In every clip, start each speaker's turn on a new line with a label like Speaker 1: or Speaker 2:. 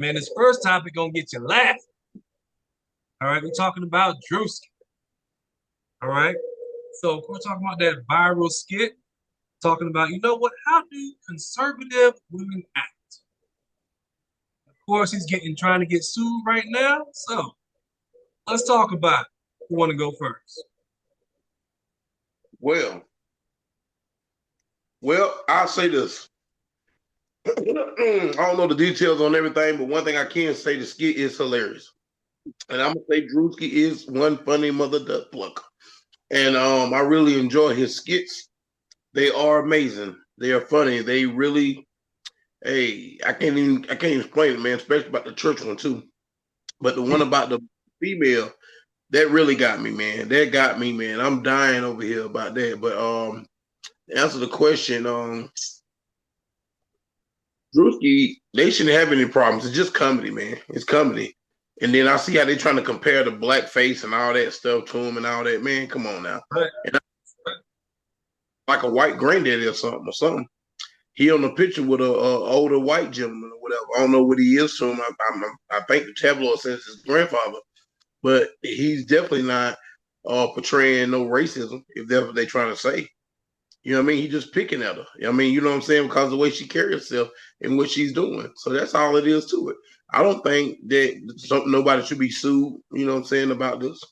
Speaker 1: Man, this first topic gonna get you laughing. All right, we're talking about Druski. All right. So we're talking about that viral skit, talking about, you know what, how do conservative women act? Of course, he's getting trying to get sued right now. So let's talk about it. Who wanna go first?
Speaker 2: Well, I'll say this. I don't know the details on everything, but one thing I can say, the skit is hilarious. And I'm gonna say Druski is one funny mother duck plucker. And I really enjoy his skits. They are amazing. They are funny. They really, hey, I can't even explain it, man, especially about the church one too. But the one about the female, that really got me, man. That got me, man. I'm dying over here about that. But to answer the question, Druski, they shouldn't have any problems. It's just comedy, man. It's comedy. And then I see how they trying to compare the blackface and all that stuff to him and all that. Man, come on now.
Speaker 1: Right.
Speaker 2: And like a white granddaddy or something. He on the picture with a older white gentleman or whatever. I don't know what he is to him. I think the tabloid says his grandfather, but he's definitely not portraying no racism, if that's what they're trying to say. You know what I mean? He just picking at her. I mean, you know what I'm saying? Because of the way she carries herself and what she's doing. So that's all it is to it. I don't think that nobody should be sued, you know what I'm saying, about this.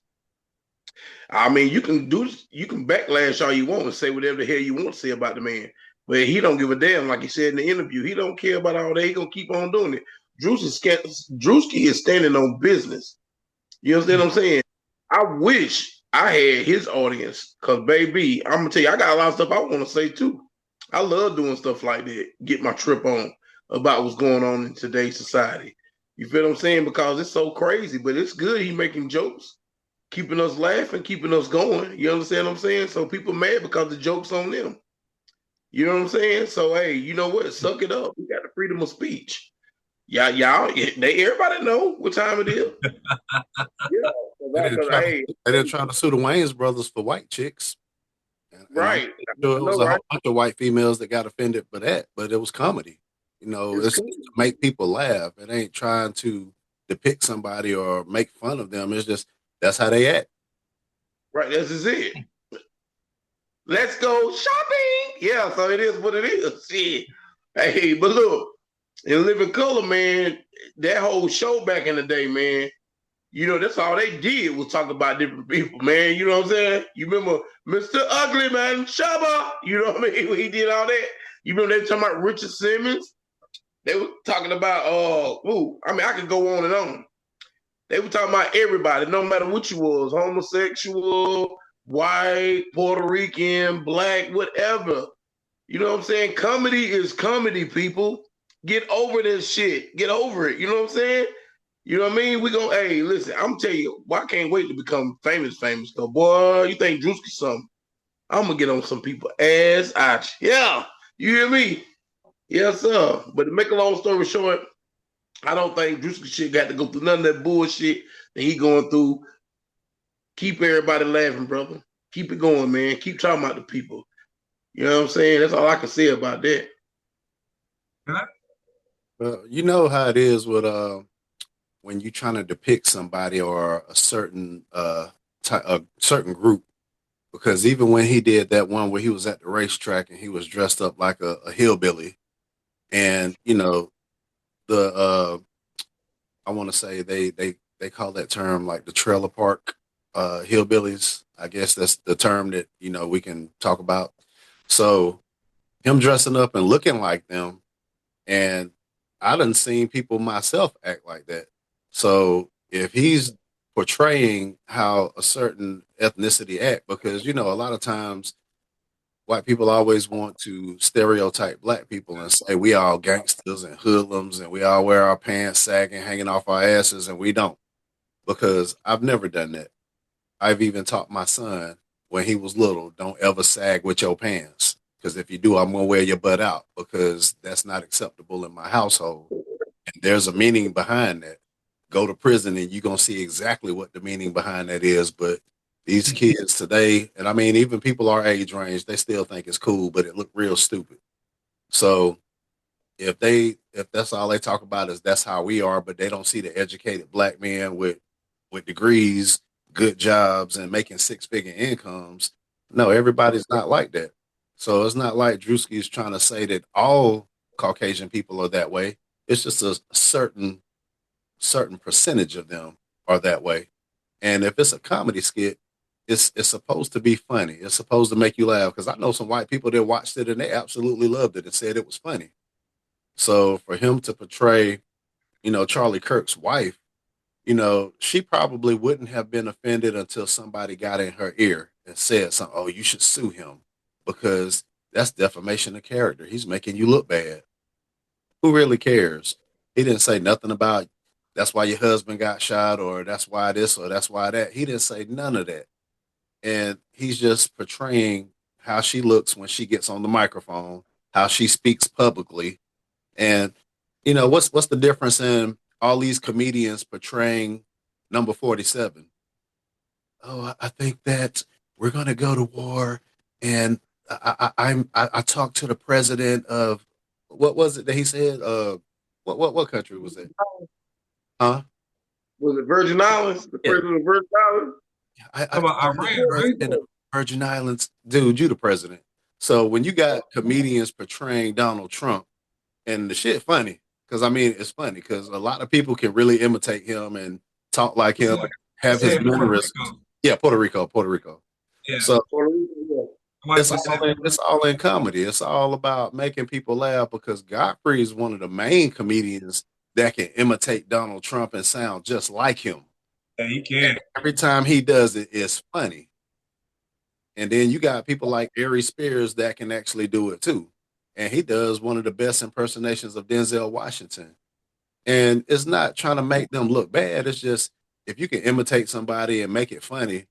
Speaker 2: I mean, you can backlash all you want and say whatever the hell you want to say about the man. But he don't give a damn, like he said in the interview. He don't care about all that. He gonna keep on doing it. Druski is standing on business. You understand what I'm saying? I wish I had his audience, because baby, I'm gonna tell you, I got a lot of stuff I want to say too. I love doing stuff like that, get my trip on about what's going on in today's society. You feel what I'm saying? Because it's so crazy, but it's good. He making jokes, keeping us laughing, keeping us going. You understand what I'm saying? So people mad because the joke's on them. You know what I'm saying? So hey, you know what? Suck it up. We got the freedom of speech. Y'all, everybody know what time it is. Yeah,
Speaker 3: They didn't try.
Speaker 2: hey,
Speaker 3: They didn't try to sue the Wayans brothers for white chicks, and I'm
Speaker 2: right.
Speaker 3: sure
Speaker 2: I
Speaker 3: it was
Speaker 2: know,
Speaker 3: a
Speaker 2: right?
Speaker 3: whole bunch of white females that got offended for that. But it was comedy. You know,
Speaker 2: It's
Speaker 3: it's
Speaker 2: cool.
Speaker 3: to make people laugh. It ain't trying to depict somebody or make fun of them. It's just that's how they act.
Speaker 2: Right, this is it. Let's go shopping. Yeah, so it is what it is. Shit. Hey, but look, in Living Color, man, that whole show back in the day, man, you know, that's all they did was talk about different people, man. You know what I'm saying? You remember Mr. Ugly Man, Shabba? You know what I mean? When he did all that. You remember they were talking about Richard Simmons? They were talking about, I mean, I could go on and on. They were talking about everybody, no matter what you was, homosexual, white, Puerto Rican, black, whatever. You know what I'm saying? Comedy is comedy, people. Get over this shit. Get over it. You know what I'm saying? You know what I mean? We gonna, hey, listen, I'm telling you, boy, I can't wait to become famous. Cause boy, you think Druski something? I'm gonna get on some people ass out. Yeah, you hear me? Yes, sir. But to make a long story short, I don't think Druski shit got to go through none of that bullshit that he going through. Keep everybody laughing, brother. Keep it going, man. Keep talking about the people. You know what I'm saying? That's all I can say about that.
Speaker 3: You know how it is with when you're trying to depict somebody or a certain group. Because even when he did that one where he was at the racetrack and he was dressed up like a hillbilly, and you know the I want to say they call that term like the trailer park hillbillies. I guess that's the term that we can talk about. So him dressing up and looking like them, and I done seen people myself act like that. So if he's portraying how a certain ethnicity act, because a lot of times white people always want to stereotype black people and say we all gangsters and hoodlums and we all wear our pants sagging, hanging off our asses, and we don't. Because I've never done that. I've even taught my son when he was little, don't ever sag with your pants. Because if you do, I'm gonna wear your butt out because that's not acceptable in my household. And there's a meaning behind that. Go to prison and you're gonna see exactly what the meaning behind that is. But these kids today, and I mean even people our age range, they still think it's cool, but it looked real stupid. So if if that's all they talk about is that's how we are, but they don't see the educated black men with degrees, good jobs, and making six-figure incomes. No, everybody's not like that. So it's not like Druski is trying to say that all Caucasian people are that way. It's just a certain percentage of them are that way. And if it's a comedy skit, it's supposed to be funny. It's supposed to make you laugh. Because I know some white people that watched it and they absolutely loved it and said it was funny. So for him to portray, Charlie Kirk's wife, she probably wouldn't have been offended until somebody got in her ear and said something. Oh, you should sue him because that's defamation of character. He's making you look bad. Who really cares? He didn't say nothing about that's why your husband got shot or that's why this or that's why that. He didn't say none of that. And he's just portraying how she looks when she gets on the microphone, how she speaks publicly. And what's the difference in all these comedians portraying number 47? Oh, I think that we're going to go to war, and I talked to the president of what was it that he said? What country was it? Huh?
Speaker 2: Was it Virgin Islands? The president of Virgin Islands?
Speaker 1: How about Iran,
Speaker 3: in the Virgin Islands, dude, you the president. So when you got comedians portraying Donald Trump, and the shit funny, because I mean it's funny because a lot of people can really imitate him and talk like him, and have his mannerisms. Yeah, Puerto Rico.
Speaker 1: Yeah.
Speaker 3: So
Speaker 1: It's
Speaker 3: it's all in comedy. It's all about making people laugh because Godfrey is one of the main comedians that can imitate Donald Trump and sound just like him.
Speaker 1: Yeah, he can.
Speaker 3: And every time he does it, it's funny. And then you got people like Ari Spears that can actually do it too. And he does one of the best impersonations of Denzel Washington. And it's not trying to make them look bad. It's just if you can imitate somebody and make it funny,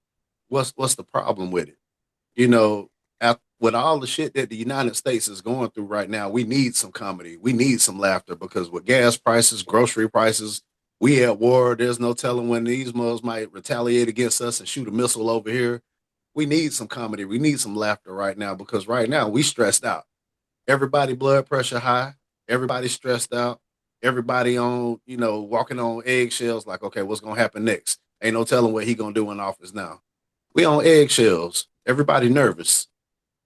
Speaker 3: what's the problem with it? With all the shit that the United States is going through right now, we need some comedy. We need some laughter because with gas prices, grocery prices, we at war. There's no telling when these mugs might retaliate against us and shoot a missile over here. We need some comedy. We need some laughter right now because right now we stressed out. Everybody blood pressure high. Everybody stressed out. Everybody on, walking on eggshells. Like, okay, what's gonna happen next? Ain't no telling what he gonna do in office now. We on eggshells. Everybody nervous.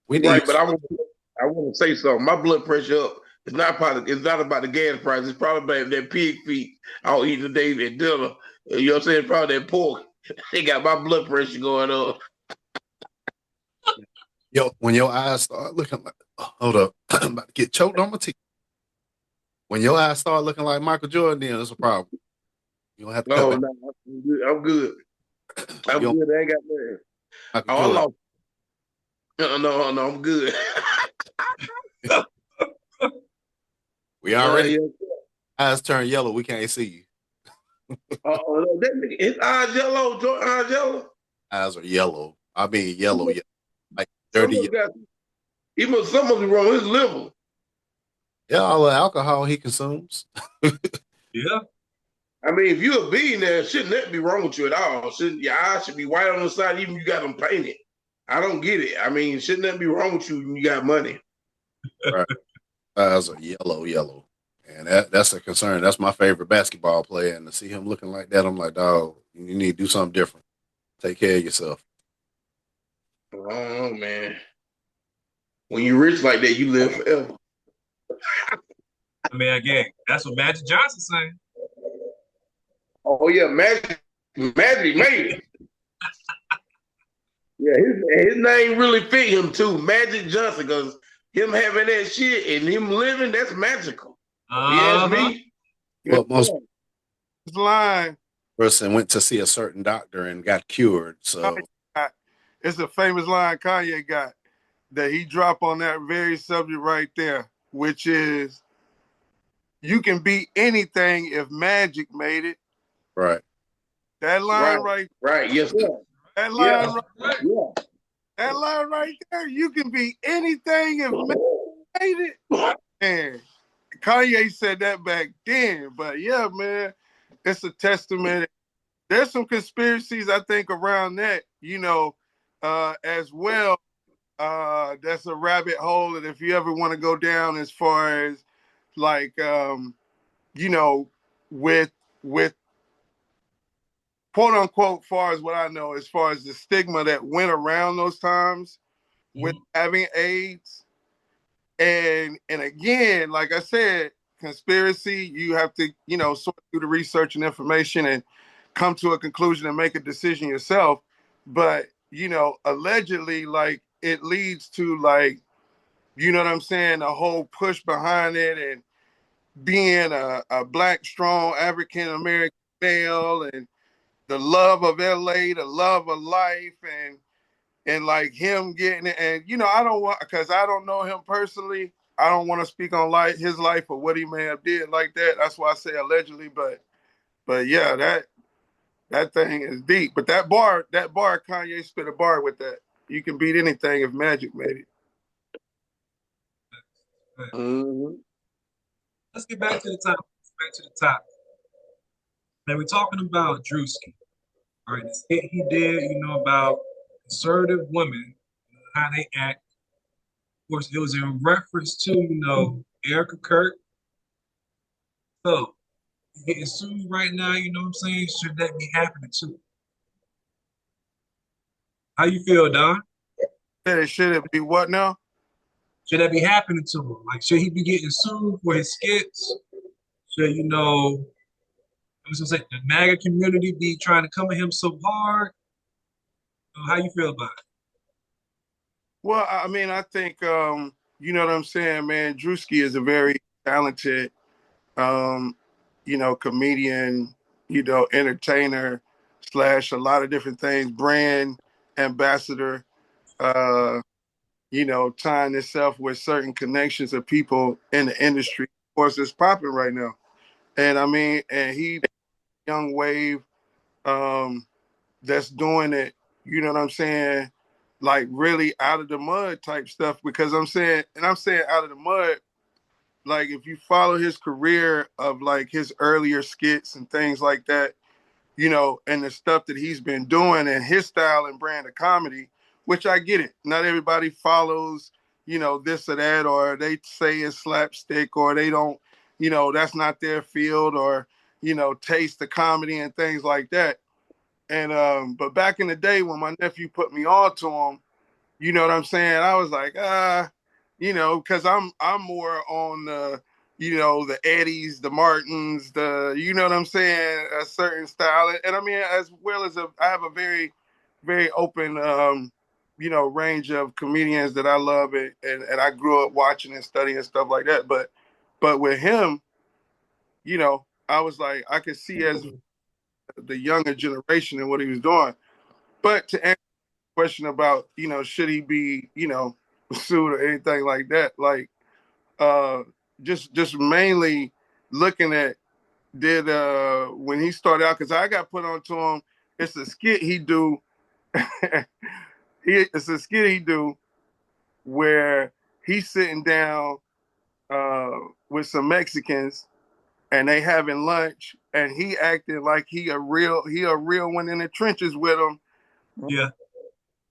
Speaker 3: We need
Speaker 2: right, but I want to say something. My blood pressure up. It's not about the gas price. It's probably about that pig feet I'll eat today at dinner. You know what I'm saying? Probably that pork. They got my blood pressure going up.
Speaker 3: Yo, when your eyes start looking like, hold up, I'm about to get choked on my teeth. When your eyes start looking like Michael Jordan, then it's a problem. You don't have to.
Speaker 2: No, I'm good. I'm good. I ain't got nothing. I lost. No, I'm good.
Speaker 3: We already eyes turn yellow. We can't see you.
Speaker 2: Oh, that nigga, his eyes yellow. Jordan eyes yellow.
Speaker 3: Eyes are yellow. I mean yellow, like dirty.
Speaker 2: Some of the wrong with his liver.
Speaker 3: Yeah, all the alcohol he consumes.
Speaker 1: Yeah.
Speaker 2: I mean, if you're a billionaire, shouldn't that be wrong with you at all? Your eyes should be white on the side, even if you got them painted. I don't get it. I mean, shouldn't that be wrong with you when you got money?
Speaker 3: Right. Eyes are yellow. And that's a concern. That's my favorite basketball player. And to see him looking like that, I'm like, dog, you need to do something different. Take care of yourself.
Speaker 2: I don't know, man. When you're rich like that, you live forever.
Speaker 1: I mean, again, that's what Magic Johnson's saying.
Speaker 2: Oh, yeah, Magic made it. Yeah, his name really fit him too, Magic Johnson, because him having that shit and him living, that's magical. You ask me?
Speaker 3: Well, most line person went to see a certain doctor and got cured. So
Speaker 4: it's a famous line Kanye got that he dropped on that very subject right there, which is you can beat anything if magic made it.
Speaker 3: Right.
Speaker 4: That line right.
Speaker 2: Yes, sir.
Speaker 4: That line that line right there, you can be anything if man made it. Man, Kanye said that back then, but yeah, man, it's a testament. There's some conspiracies, I think, around that, as well. That's a rabbit hole, and if you ever want to go down as far as like you know, with quote unquote, far as what I know, as far as the stigma that went around those times with having AIDS. And again, like I said, conspiracy, you have to, you know, sort through the research and information and come to a conclusion and make a decision yourself. But, you know, allegedly, like it leads to like, you know what I'm saying, a whole push behind it and being a black, strong African American male and the love of LA, the love of life, and like him getting it. And you know, I don't want, because I don't know him personally. I don't want to speak on his life or what he may have did like that. That's why I say allegedly. But yeah, that thing is deep. But that bar, Kanye spit a bar with that. You can beat anything if Magic made it.
Speaker 2: Mm-hmm.
Speaker 1: Let's get back to the top. Now we're talking about Druski. All right, this hit he did, you know, about conservative women, how they act. Of course, it was in reference to, you know, Erica Kirk. So, getting sued right now, you know what I'm saying? Should that be happening too? How you feel, Don?
Speaker 4: Should it be what now?
Speaker 1: Should that be happening to him? Like, should he be getting sued for his skits? Should, you know, I was gonna say, the MAGA community be trying to come at him so hard? How you feel about it?
Speaker 4: Well, I mean, I think you know what I'm saying, man. Druski is a very talented, um, you know, comedian, you know, entertainer slash a lot of different things, brand ambassador. Uh, you know, tying itself with certain connections of people in the industry. Of course, it's popping right now, and I mean, and he young wave that's doing it. You know what I'm saying? Like really out of the mud type stuff. Because I'm saying out of the mud. Like if you follow his career of like his earlier skits and things like that, you know, and the stuff that he's been doing and his style and brand of comedy, which I get it. Not everybody follows, you know, this or that, or they say it's slapstick, or they don't, you know, that's not their field, or, you know, taste the comedy and things like that. And but back in the day when my nephew put me on to him, you know what I'm saying? I was like, you know, because I'm more on the, you know, the Eddies, the Martins, the, you know what I'm saying, a certain style. And I mean, as well as I have a very, very open, you know, range of comedians that I love and I grew up watching and studying and stuff like that. But with him, you know, I was like, I could see as the younger generation and what he was doing. But to answer the question about, you know, should he be, you know, sued or anything like that, like uh just mainly looking at did when he started out, because I got put onto him, it's a skit he do it's a skit he do where he's sitting down with some Mexicans and they having lunch and he acting like he a real one in the trenches with them
Speaker 1: Yeah.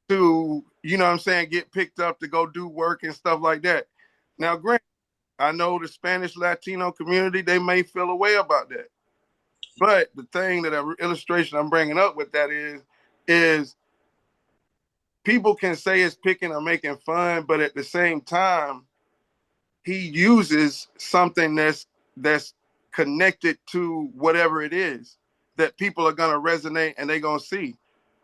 Speaker 4: to, you know what I'm saying, get picked up to go do work and stuff like that. Now, granted, I know the Spanish Latino community, they may feel a way about that. But the thing that illustration I'm bringing up with that is people can say it's picking or making fun, but at the same time, he uses something that's connected to whatever it is that people are gonna resonate and they're gonna see,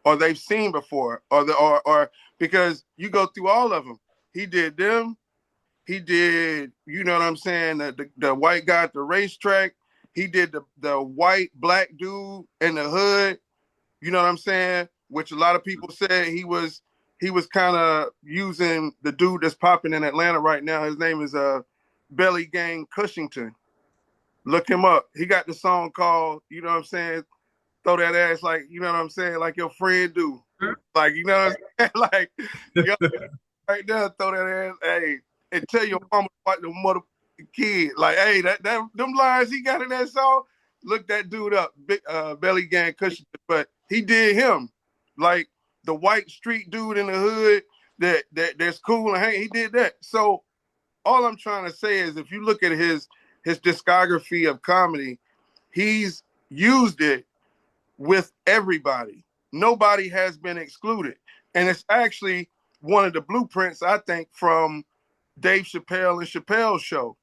Speaker 4: or they've seen before, or because you go through all of them. He did them. He did, you know what I'm saying, the white guy at the racetrack. He did the white black dude in the hood. You know what I'm saying? Which a lot of people said he was kind of using the dude that's popping in Atlanta right now. His name is Belly Gang Cushington. Look him up. He got the song called, you know what I'm saying, throw that ass like, you know what I'm saying, like your friend do. Like, you know what I'm saying? Like, yo, right there, throw that ass, hey, and tell your mama about the mother kid. Like, hey, that them lines he got in that song, look that dude up, big Belly Gang Cushington. But he did him. Like the white street dude in the hood that's cool and hey, he did that. So all I'm trying to say is if you look at his discography of comedy, he's used it with everybody. Nobody has been excluded. And it's actually one of the blueprints, I think, from Dave Chappelle and Chappelle's show,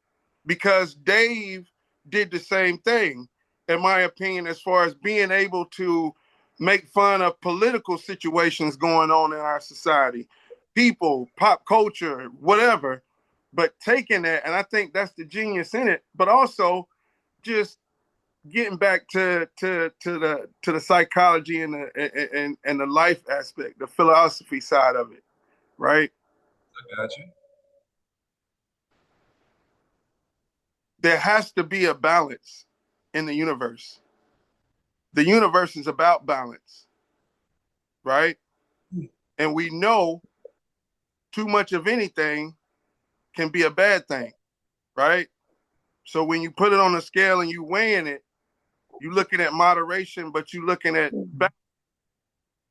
Speaker 4: because Dave did the same thing, in my opinion, as far as being able to make fun of political situations going on in our society, people, pop culture, whatever, but taking that, and I think that's the genius in it, but also just getting back to the psychology and the life aspect, the philosophy side of it, right?
Speaker 1: I got you.
Speaker 4: There has to be a balance in the universe. The universe is about balance, right? And we know too much of anything can be a bad thing, right? So when you put it on a scale and you weighing it, you're looking at moderation, but you're looking at balance.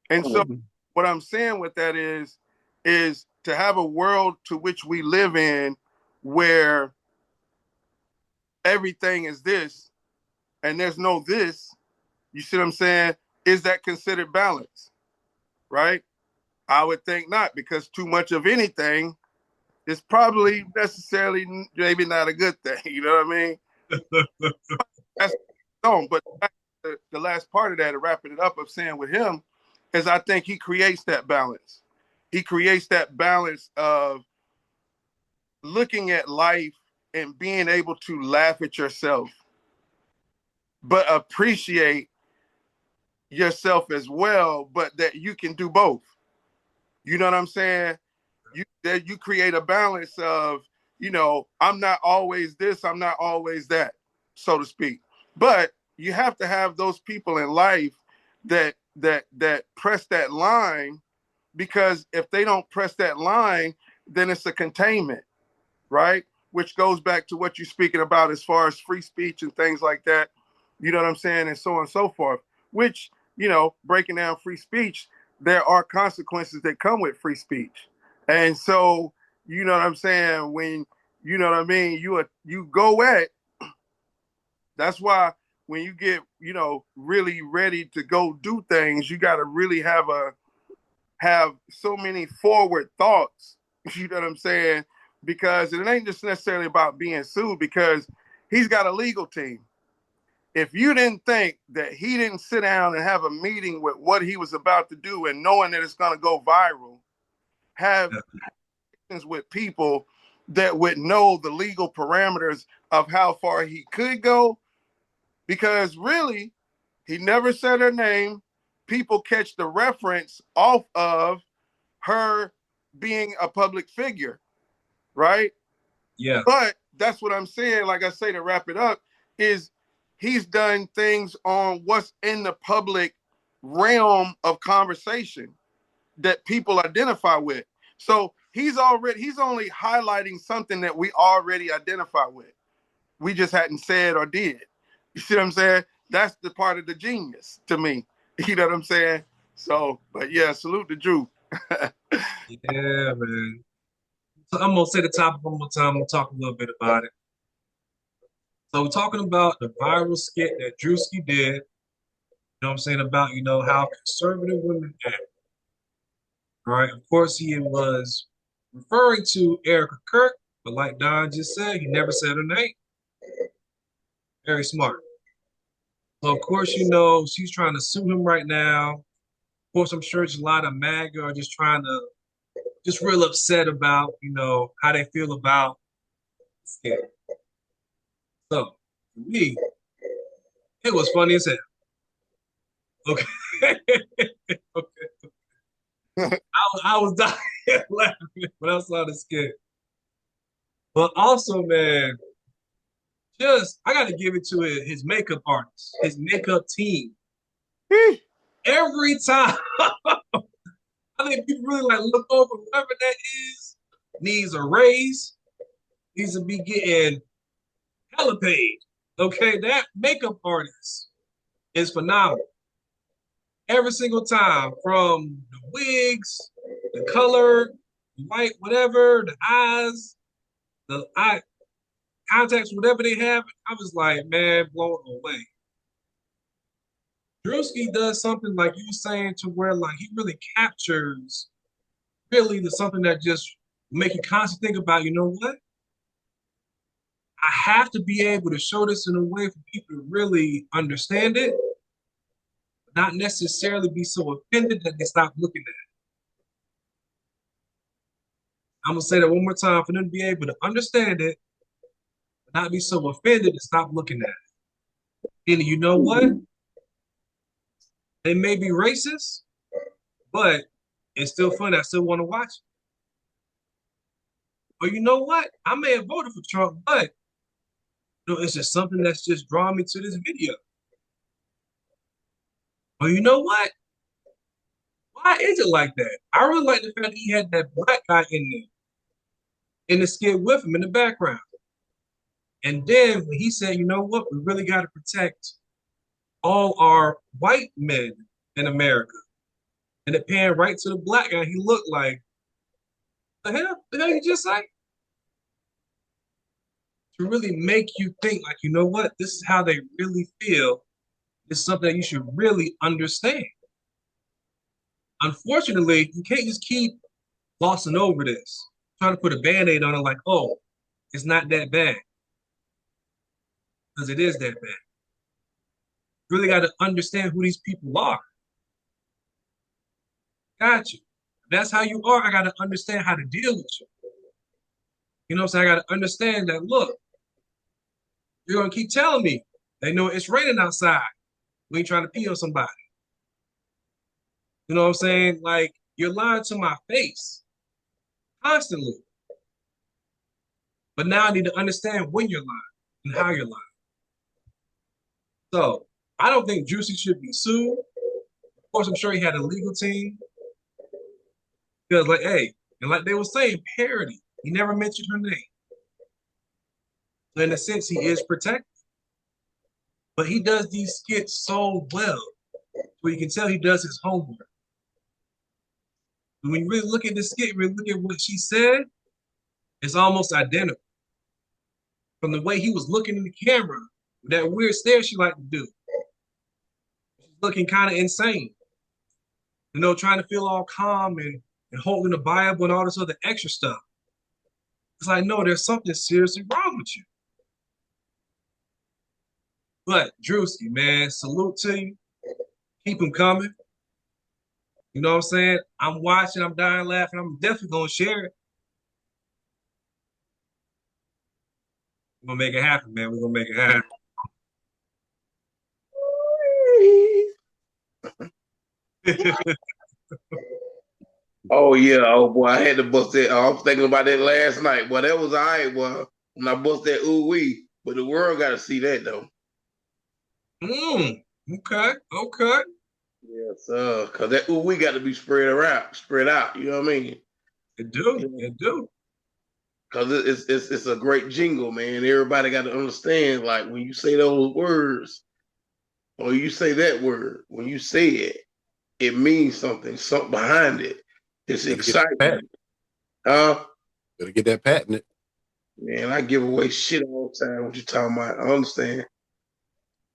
Speaker 4: And so what I'm saying with that is to have a world to which we live in where everything is this and there's no this, you see what I'm saying? Is that considered balance? Right? I would think not, because too much of anything is probably necessarily maybe not a good thing. You know what I mean? That's but the last part of that, wrapping it up, of saying with him, is I think he creates that balance. He creates that balance of looking at life and being able to laugh at yourself, but appreciate yourself as well, but that you can do both. You know what I'm saying? You create a balance of, I'm not always this, I'm not always that, so to speak. But you have to have those people in life that press that line, because if they don't press that line, then it's a containment, right? Which goes back to what you're speaking about as far as free speech and things like that. You know what I'm saying? And so on and so forth, which, breaking down free speech, there are consequences that come with free speech. And so, you know what I'm saying? When, you know what I mean? You go at, that's why when you get, really ready to go do things, you got to really have so many forward thoughts. You know what I'm saying? Because it ain't just necessarily about being sued, because he's got a legal team. If you didn't think that he didn't sit down and have a meeting with what he was about to do and knowing that it's going to go viral, have conversations with people that would know the legal parameters of how far he could go, because really, he never said her name. People catch the reference off of her being a public figure, right?
Speaker 1: Yeah.
Speaker 4: But that's what I'm saying, like I say, to wrap it up, is he's done things on what's in the public realm of conversation that people identify with. So he's only highlighting something that we already identify with. We just hadn't said or did. You see what I'm saying? That's the part of the genius to me. You know what I'm saying? So, but yeah, salute to Drew.
Speaker 1: Yeah, man. So I'm gonna say the topic one more time. I'm gonna talk a little bit about it. So we're talking about the viral skit that Druski did. You know what I'm saying, about, how conservative women act. All right. Of course, he was referring to Erica Kirk, but like Don just said, he never said her name. Very smart. So of course, she's trying to sue him right now. Of course, I'm sure it's a lot of MAGA are just trying to, just real upset about, how they feel about the skit. So for me, it was funny as hell. Okay. Okay. I was dying laughing when I saw the skit. But also, man, I got to give it to his makeup artist, his makeup team. Every time, I think people really look over whatever that is, needs a raise, needs to be getting hella paid. Okay, that makeup artist is phenomenal. Every single time, from the wigs, the color, the white, whatever, the eyes, contacts, whatever they have, I was like, man, blown away. Druski does something like you were saying to where like he really captures really the something that just make you constantly think about, you know what? I have to be able to show this in a way for people to really understand it, but not necessarily be so offended that they stop looking at it. I'm gonna say that one more time for them to be able to understand it, but not be so offended and stop looking at it. And you know what? They may be racist, but it's still fun. I still want to watch it. Or you know what? I may have voted for Trump, but you know, it's just something that's just drawing me to this video. Or you know what? Why is it like that? I really like the fact that he had that black guy in there, in the skit with him in the background. And then when he said, you know what, we really got to protect all our white men in America. And it panned right to the black guy. He looked like, the hell you just say? To really make you think, like, you know what, this is how they really feel. It's something that you should really understand. Unfortunately, you can't just keep glossing over this, trying to put a band-aid on it like, oh, it's not that bad. Because it is that bad. You really got to understand who these people are. Got you. If that's how you are, I got to understand how to deal with you. You know what I'm saying? I got to understand that, look, you're going to keep telling me they know it's raining outside. We ain't trying to pee on somebody. You know what I'm saying? Like, you're lying to my face constantly. But now I need to understand when you're lying and how you're lying. So, I don't think Juicy should be sued. Of course, I'm sure he had a legal team. Because, like, hey, and like they were saying, parody. He never mentioned her name. So in a sense, he is protected. But he does these skits so well, where you can tell he does his homework. When you really look at the skit, really look at what she said, it's almost identical. From the way he was looking in the camera, that weird stare she liked to do. She's looking kind of insane. You know, trying to feel all calm and holding the Bible and all this other extra stuff. It's like, no, there's something seriously wrong with you. But Druski, man, salute to you. Keep them coming. You know what I'm saying? I'm watching, I'm dying laughing. I'm definitely going to share it. We're going to make it happen, man. We're going to make it happen.
Speaker 2: Oh yeah, oh boy, I had to bust that. I was thinking about that last night. Well, that was all right, boy. When I bust that ooh wee, but the world got to see that though.
Speaker 1: Okay.
Speaker 2: Yes, cause that ooh wee got to be spread out. You know what I mean?
Speaker 1: It do.
Speaker 2: Cause it's a great jingle, man. Everybody got to understand, like when you say those words, or you say that word, when you say it, it means something behind it. It's exciting.
Speaker 3: Better get that patent.
Speaker 2: Man, I give away shit all the time. What you talking about? I understand.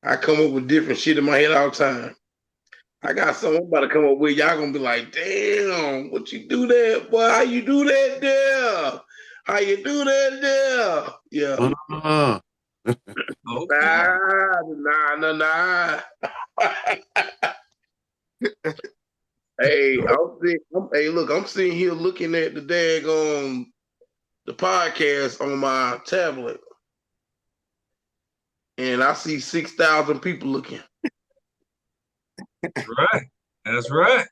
Speaker 2: I come up with different shit in my head all the time. I got something I'm about to come up with. Y'all gonna be like, damn, what you do that, boy? How you do that there? How you do that there? Yeah. Nah. Hey, I'm sitting here looking at the daggone the podcast on my tablet, and I see 6,000 people looking.
Speaker 1: That's right.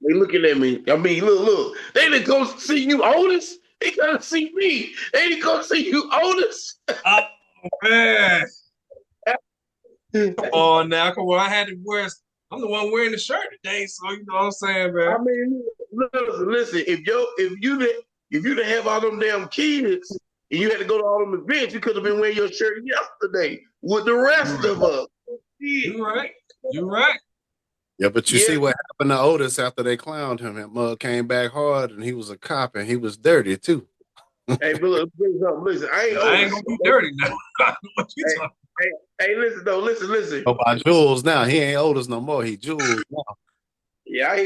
Speaker 2: They looking at me. I mean, look. They didn't go see you, Otis. They gotta see me. They didn't go see you, Otis.
Speaker 1: Oh man. Come on now. I had to wear. I'm the one wearing the shirt today, so you know what I'm saying, man.
Speaker 2: I mean, listen. If you didn't have all them damn kids and you had to go to all them events, you could have been wearing your shirt yesterday with the rest of us.
Speaker 1: You're right.
Speaker 3: Yeah, but you see what happened to Otis after they clowned him. That mug came back hard, and he was a cop, and he was dirty too.
Speaker 2: Hey, but look, listen, I ain't
Speaker 1: I ain't
Speaker 2: old.
Speaker 1: gonna be dirty now. What you
Speaker 2: Hey,
Speaker 1: talking?
Speaker 2: hey, listen though, listen.
Speaker 3: Oh, by Jules now. He ain't oldest no more. He Jules now.
Speaker 2: Yeah, I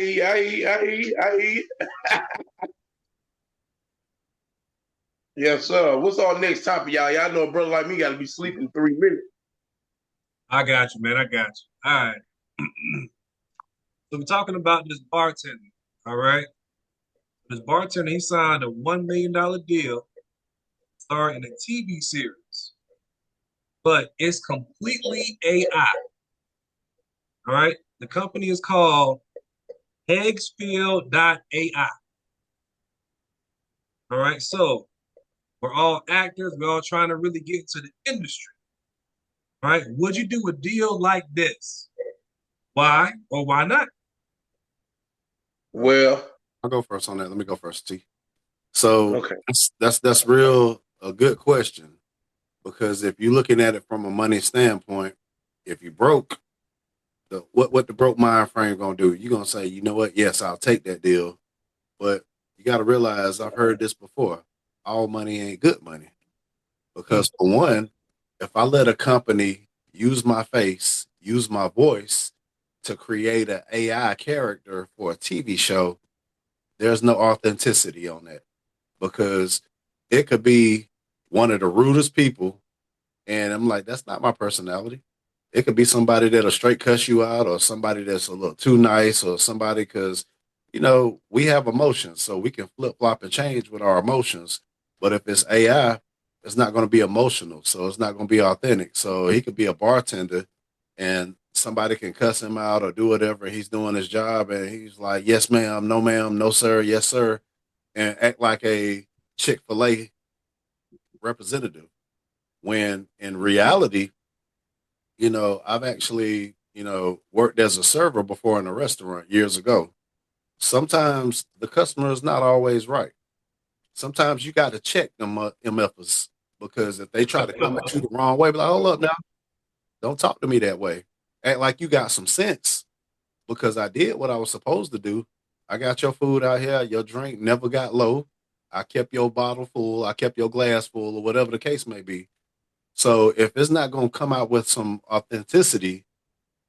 Speaker 2: eat. Yes, sir. What's our next topic, y'all? Y'all know a brother like me got to be sleeping 3 minutes.
Speaker 1: I got you, man. I got you. All right. So we're talking about this bartender. All right. This bartender, he signed a $1 million deal starring in a TV series, but it's completely AI. All right. The company is called Hegsfield.ai. All right. So we're all actors. We're all trying to really get into the industry. All right. Would you do a deal like this? Why or why not?
Speaker 2: Well,
Speaker 3: I'll go first on that. Let me go first, T. So
Speaker 2: okay.
Speaker 3: that's real a good question, because if you're looking at it from a money standpoint, if you broke, what the broke mind frame gonna do? You're gonna say, you know what? Yes, I'll take that deal, but you got to realize I've heard this before. All money ain't good money,
Speaker 1: Hmm.
Speaker 3: because for one, if I let a company use my face, use my voice to create an AI character for a TV show, there's no authenticity on that, because it could be one of the rudest people, and I'm like, that's not my personality. It could be somebody that'll straight cuss you out, or somebody that's a little too nice, or somebody, because we have emotions, so we can flip flop and change with our emotions. But if it's AI, it's not going to be emotional, so it's not going to be authentic. So he could be a bartender, and somebody can cuss him out or do whatever. He's doing his job, and he's like, "Yes, ma'am, no, sir, yes, sir," and act like a Chick-fil-A representative. When in reality, I've actually, worked as a server before in a restaurant years ago. Sometimes the customer is not always right. Sometimes you got to check them MFers, because if they try to come at you the wrong way, be like, hold up now, don't talk to me that way. Act like you got some sense, because I did what I was supposed to do. I got your food out here, your drink never got low. I kept your bottle full, I kept your glass full, or whatever the case may be. So if it's not going to come out with some authenticity,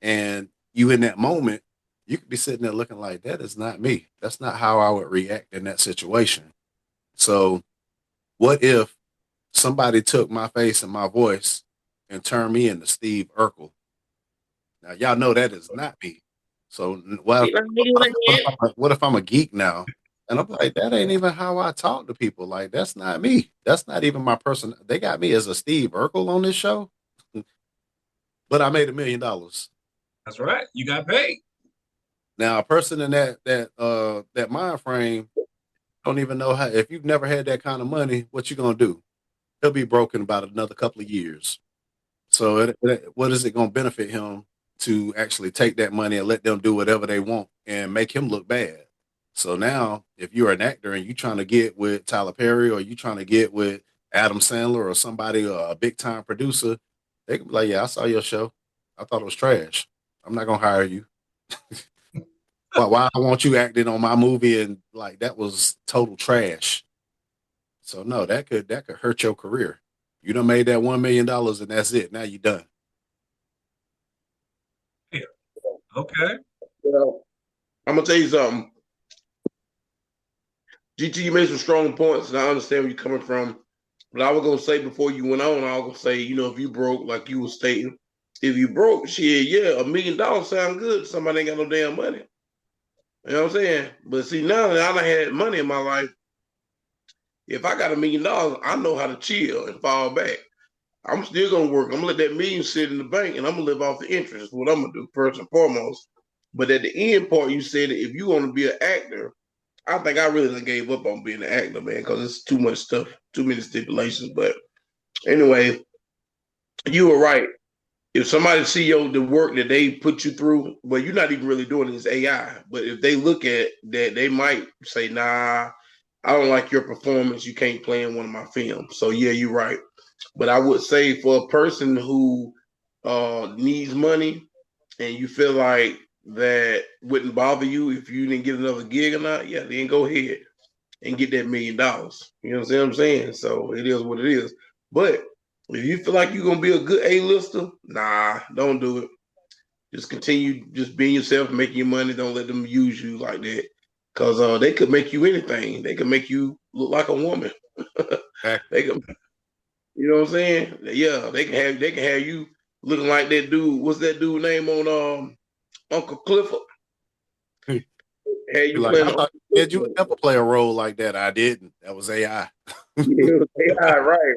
Speaker 3: and you in that moment, you could be sitting there looking like, that is not me. That's not how I would react in that situation. So what if somebody took my face and my voice and turned me into Steve Urkel? Now y'all know that is not me. So what if I'm a geek now? And I'm like, that ain't even how I talk to people. Like, that's not me. That's not even my person. They got me as a Steve Urkel on this show, but I made $1 million.
Speaker 1: That's right. You got paid.
Speaker 3: Now, a person in that mind frame don't even know how. If you've never had that kind of money, what you gonna do? He'll be broken about another couple of years. So, what is it gonna benefit him to actually take that money and let them do whatever they want and make him look bad? So now, if you're an actor and you trying to get with Tyler Perry, or you trying to get with Adam Sandler, or somebody, a big time producer, they can be like, "Yeah, I saw your show. I thought it was trash. I'm not gonna hire you. Why I want you acting on my movie, and like that was total trash." So no, that could hurt your career. You done made that $1 million, and that's it. Now you done.
Speaker 1: Yeah. Okay.
Speaker 2: Well, I'm gonna tell you something. GT, you made some strong points, and I understand where you're coming from. But I was gonna say before you went on, I was gonna say, if you broke, like you were stating, if you broke, shit, yeah, $1 million sound good. Somebody ain't got no damn money. You know what I'm saying? But see, now that I done had money in my life, if I got $1 million, I know how to chill and fall back. I'm still gonna work. I'm gonna let that million sit in the bank, and I'm gonna live off the interest. That's what I'm gonna do first and foremost. But at the end part, you said that if you want to be an actor, I think I really gave up on being an actor, man, because it's too much stuff, too many stipulations. But anyway, you were right. If somebody see the work that they put you through, well, you're not even really doing it as AI. But if they look at that, they might say, "Nah, I don't like your performance. You can't play in one of my films." So yeah, you're right. But I would say for a person who needs money and you feel like that wouldn't bother you if you didn't get another gig or not, yeah, then go ahead. and get that $1 million. You know what I'm saying? So it is what it is. But if you feel like you're gonna be a good A-lister, nah, don't do it. Just continue just being yourself, making your money. Don't let them use you like that. Cause they could make you anything. They could make you look like a woman. They could, you know what I'm saying? Yeah, they can have you looking like that dude. What's that dude name on Uncle Clifford?
Speaker 3: Hey, you like, I thought, did you ever play a role like that? I didn't. That was AI.
Speaker 2: Yeah, AI, right.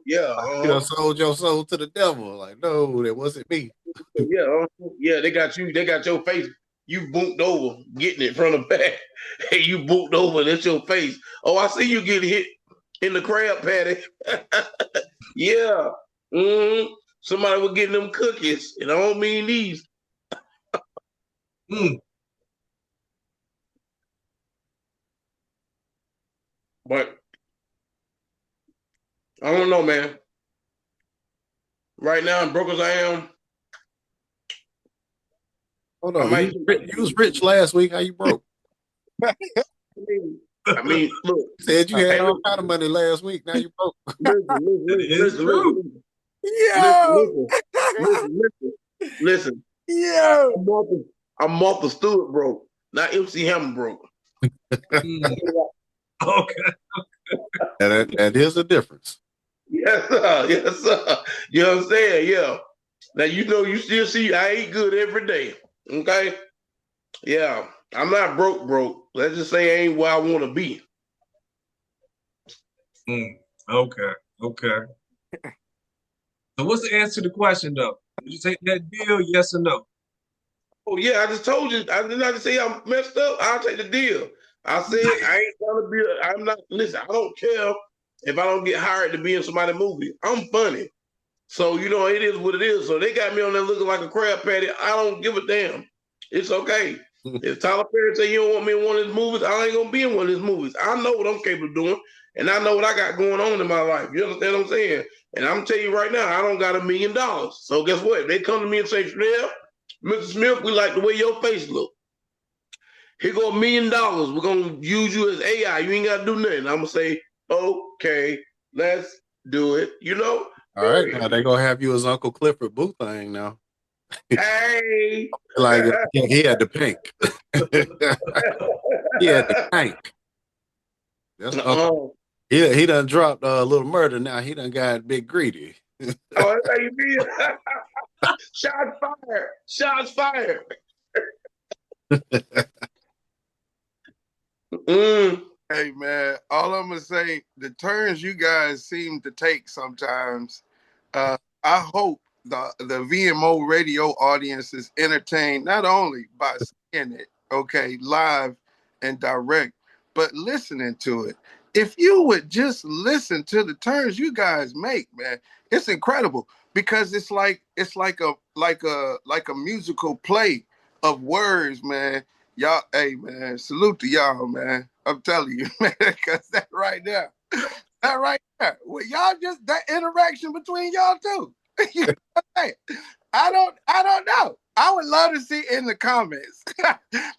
Speaker 2: Yeah.
Speaker 3: You done sold your soul to the devil. Like, no, that wasn't me.
Speaker 2: Yeah. They got you. They got your face. You booped over, getting it from the back. Hey, you booped over. That's your face. Oh, I see you getting hit in the crab patty. Yeah. Somebody was getting them cookies, and I don't mean these. But I don't know, man. Right now, broke as I am.
Speaker 3: Hold on. You was rich last week. How you broke?
Speaker 2: I mean, look.
Speaker 3: You said you had all kind of money last week. Now you broke.
Speaker 2: Listen.
Speaker 4: Yeah.
Speaker 2: I'm Martha Stewart broke, not MC Hammer broke.
Speaker 1: Okay.
Speaker 3: That is a difference.
Speaker 2: Yes, sir. You know what I'm saying? Yeah. Now you still see I eat good every day. Okay. Yeah. I'm not broke. Let's just say I ain't where I want to be.
Speaker 1: Okay. So what's the answer to the question though? Did you take that deal? Yes or no?
Speaker 2: Oh yeah, I just told you. I did not say I'm messed up. I'll take the deal. I said I ain't trying to be. I'm not. Listen, I don't care if I don't get hired to be in somebody's movie. I'm funny, so it is what it is. So they got me on there looking like a crab patty. I don't give a damn. It's okay. If Tyler Perry say you don't want me in one of his movies, I ain't gonna be in one of his movies. I know what I'm capable of doing, and I know what I got going on in my life. You understand what I'm saying? And I'm telling you right now, I don't got $1 million. So guess what? If they come to me and say, "Yeah, Mr. Smith, we like the way your face look. Here go $1 million. We're gonna use you as AI. You ain't gotta do nothing." I'm gonna say, "Okay, let's do it."
Speaker 3: All right, now they're gonna have you as Uncle Clifford Boo thing now.
Speaker 2: Hey,
Speaker 3: like he had the pink. He had the pink. That's he done dropped a little murder. Now he done got big greedy.
Speaker 2: Oh, that's how you feel. Shots fired.
Speaker 4: Hey man, all I'm gonna say, the turns you guys seem to take sometimes, I hope the VMO Radio audience is entertained not only by seeing it, okay, live and direct, but listening to it. If you would just listen to the turns you guys make, man, it's incredible because it's like a musical play of words, man. Y'all, hey man, salute to y'all, man. I'm telling you, man, because that right there, well, y'all just that interaction between y'all two. You know what I'm saying? I don't know. I would love to see in the comments.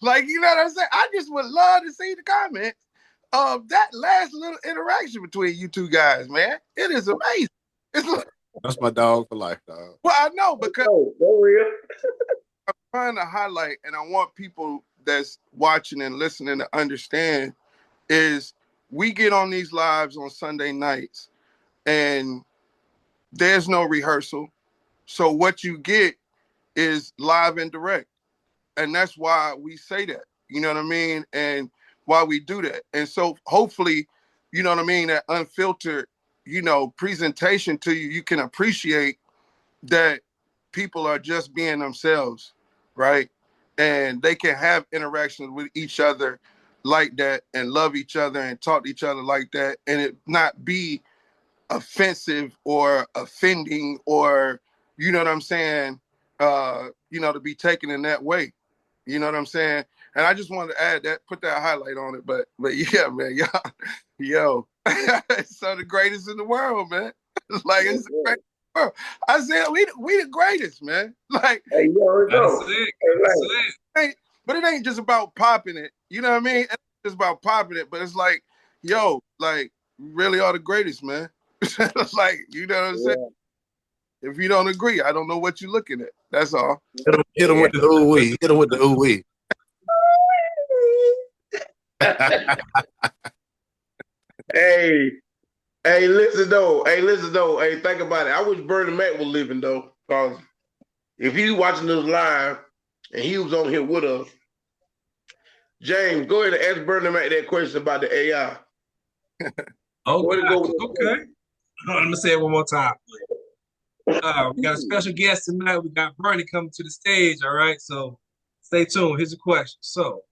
Speaker 4: Like, you know what I'm saying? I just would love to see the comments of that last little interaction between you two guys, man. It is amazing.
Speaker 3: That's my dog for life, dog.
Speaker 4: Well, I know because I'm trying to highlight, and I want people that's watching and listening to understand is we get on these lives on Sunday nights and there's no rehearsal. So what you get is live and direct. And that's why we say that, you know what I mean? And why we do that. And so hopefully, you know what I mean, that unfiltered, presentation to you, you can appreciate that people are just being themselves, right? And they can have interactions with each other like that and love each other and talk to each other like that and it not be offensive or offending or, you know what I'm saying, to be taken in that way. You know what I'm saying? And I just wanted to add that, put that highlight on it. But yeah, man, yo, it's so the greatest in the world, man. Like it's the greatest. I said we the greatest, man. Like,
Speaker 2: hey, yo,
Speaker 1: that's it.
Speaker 4: but it ain't just about popping it. You know what I mean? At just about popping it, but it's like, yo, like, we really are the greatest, man. Like, you know what I'm saying? If you don't agree, I don't know what you're looking at. That's all.
Speaker 3: Hit him with the ooh wee. Hit him with the ooh wee.
Speaker 2: Hey, listen though. Hey, think about it. I wish Bernie Mac was living though, because if he watching this live and he was on here with us, James, go ahead and ask Bernie Mac that question about the AI.
Speaker 1: Oh, okay. Let me say it one more time. We got a special guest tonight. We got Bernie coming to the stage. All right, so stay tuned. Here's a question. So,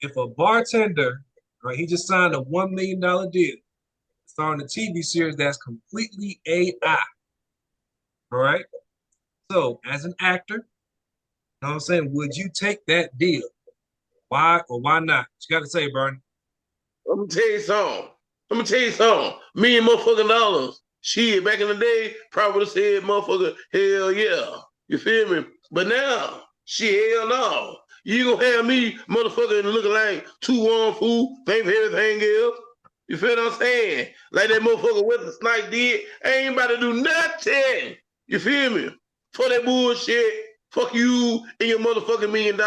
Speaker 1: if a bartender, right, he just signed a $1 million deal, starring a TV series that's completely AI. All right. So, as an actor, you know what I'm saying, would you take that deal? Why or why not? What you got to say, Bernie?
Speaker 2: I'm gonna tell you something. $1 million motherfucking dollars. Shit, back in the day, probably would have said, motherfucker, hell yeah. You feel me? But now, shit, hell no. You gonna have me, motherfucker, looking like 2-1 fool, paying for everything else. You feel what I'm saying? Like that motherfucker Wesley Snipes did. I ain't about to do nothing. You feel me? For that bullshit. Fuck you and your motherfucking $1 million.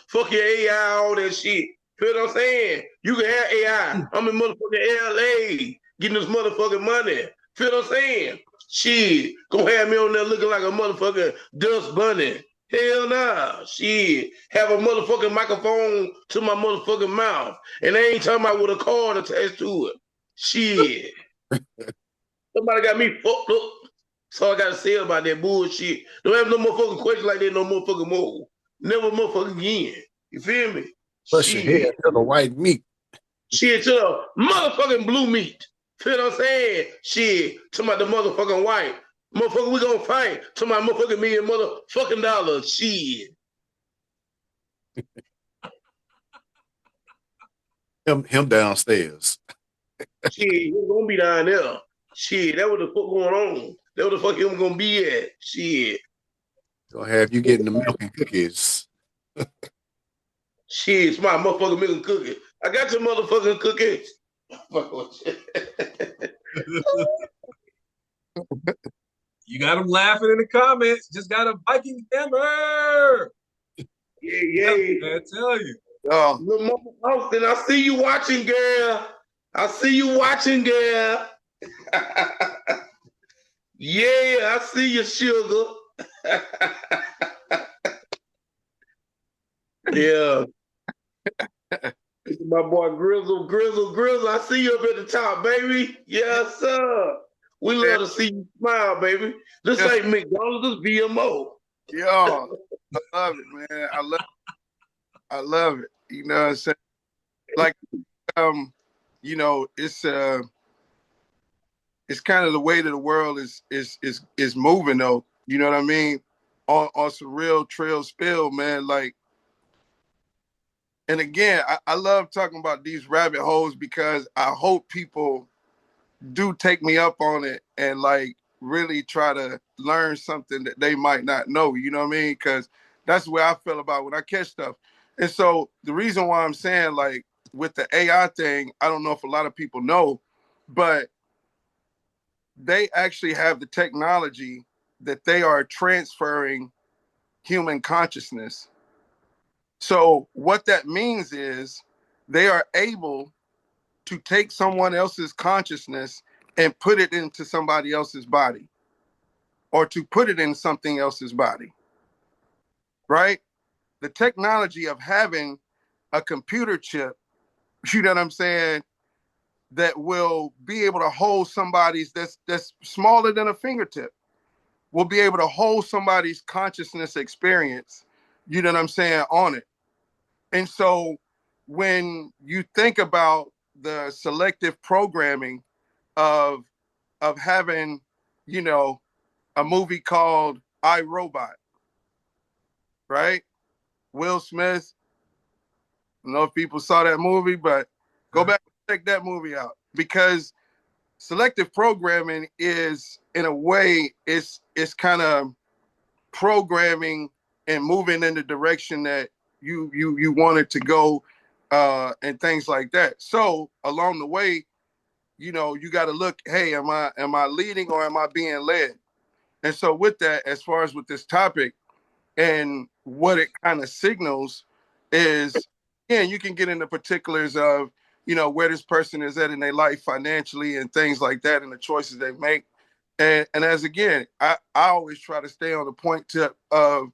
Speaker 2: Fuck your AI, all that shit. Feel what I'm saying? You can have AI. I'm in motherfucking LA getting this motherfucking money. Feel what I'm saying? Shit. Gonna have me on there looking like a motherfucking dust bunny. Hell nah. Shit. Have a motherfucking microphone to my motherfucking mouth. And they ain't talking about with a cord attached to it. Shit. Somebody got me fucked up. That's all I gotta say about that bullshit. Don't have no motherfucking question like that no motherfucking more. Never motherfucking again. You feel me?
Speaker 3: Push your head to the white meat.
Speaker 2: Shit, to the motherfucking blue meat. Feel what I'm saying? Shit, to my the motherfucking white. Motherfucker, we gonna fight to my motherfucking $1 million motherfucking dollars. Shit.
Speaker 3: Him downstairs.
Speaker 2: Shit, he gonna be down there. Shit, that what the fuck going on. That what the fuck him gonna be at. Shit.
Speaker 3: Gonna have you getting the milk and cookies.
Speaker 2: Shit, it's my motherfucking milk and cookie. I got your motherfucking cookies.
Speaker 1: You got them laughing in the comments. Just got a Viking hammer.
Speaker 2: Yeah.
Speaker 1: I tell you.
Speaker 2: Little Mama Austin, I see you watching, girl. I see you watching, girl. Yeah, I see you, sugar. Yeah. My boy Grizzle. I see you up at the top, baby. Yes, sir. We love to see you smile, baby. This ain't McDonald's, this V.M.O.
Speaker 4: Yo, I love it, man. I love it. You know what I'm saying? Like, you know, it's kind of the way that the world is moving, though. You know what I mean? On some real trail spill, man. Like, and again, I love talking about these rabbit holes because I hope people do take me up on it and like really try to learn something that they might not know. You know what I mean? Because that's the way I feel about when I catch stuff. And so the reason why I'm saying, like, with the AI thing, I don't know if a lot of people know, but they actually have the technology that they are transferring human consciousness. So what that means is they are able to take someone else's consciousness and put it into somebody else's body, or to put it in something else's body, right? The technology of having a computer chip, you know what I'm saying, that will be able to hold somebody's, that's smaller than a fingertip, will be able to hold somebody's consciousness experience, you know what I'm saying, on it. And so when you think about the selective programming of having, you know, a movie called I, Robot, right? Will Smith. I don't know if people saw that movie, but go back and check that movie out, because selective programming is, in a way, it's kind of programming and moving in the direction that you want it to go, and things like that. So along the way, you got to look, hey, am I leading or am I being led? And so with that, as far as with this topic and what it kind of signals is, again, you can get into particulars of, where this person is at in their life financially and things like that and the choices they make. And as again, I always try to stay on the point of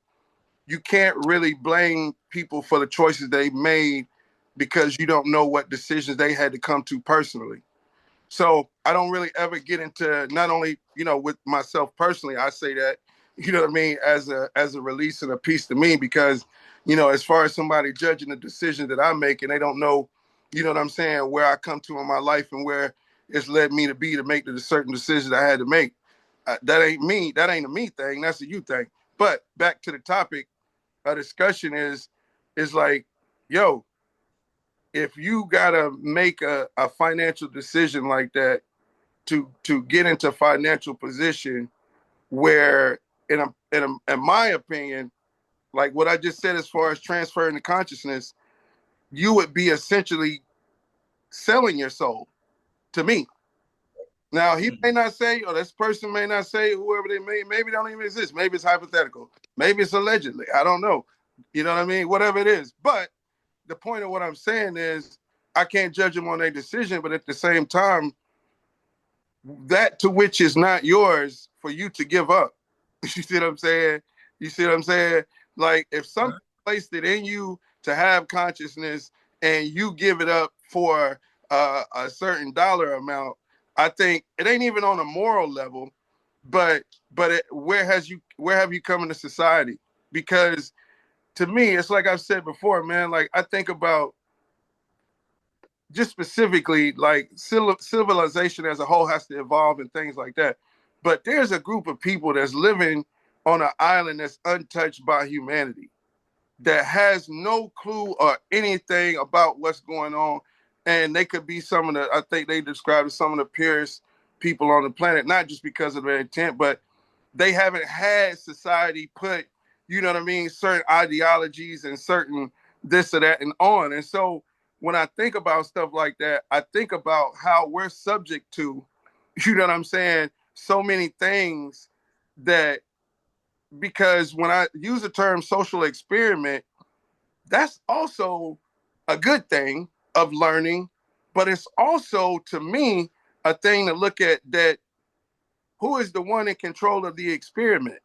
Speaker 4: you can't really blame people for the choices they made because you don't know what decisions they had to come to personally. So I don't really ever get into, not only, with myself personally, I say that, what I mean, as a release and a piece to me, because, as far as somebody judging the decision that I make and they don't know, what I'm saying, where I come to in my life and where it's led me to be to make the certain decisions I had to make. That ain't me. That ain't a me thing. That's a you thing. But back to the topic, a discussion is like, yo, if you gotta make a financial decision like that to get into financial position where in my opinion, like what I just said as far as transferring the consciousness, you would be essentially selling your soul to me. Now he may not say, or this person may not say, whoever maybe they don't even exist. Maybe it's hypothetical. Maybe it's allegedly. I don't know. You know what I mean? Whatever it is. But the point of what I'm saying is I can't judge them on their decision, but at the same time, that to which is not yours for you to give up. You see what I'm saying? You see what I'm saying? Like if something placed it in you to have consciousness and you give it up for a certain dollar amount, I think it ain't even on a moral level, but where have you come into society? Because to me, it's like I've said before, man, like I think about just specifically like civilization as a whole has to evolve and things like that. But there's a group of people that's living on an island that's untouched by humanity, that has no clue or anything about what's going on. And they could be some of the, I think they described as some of the purest people on the planet, not just because of their intent, but they haven't had society put, certain ideologies and certain this or that and on. And so when I think about stuff like that, I think about how we're subject to, so many things that, because when I use the term social experiment, that's also a good thing of learning, but it's also, to me, a thing to look at that who is the one in control of the experiment?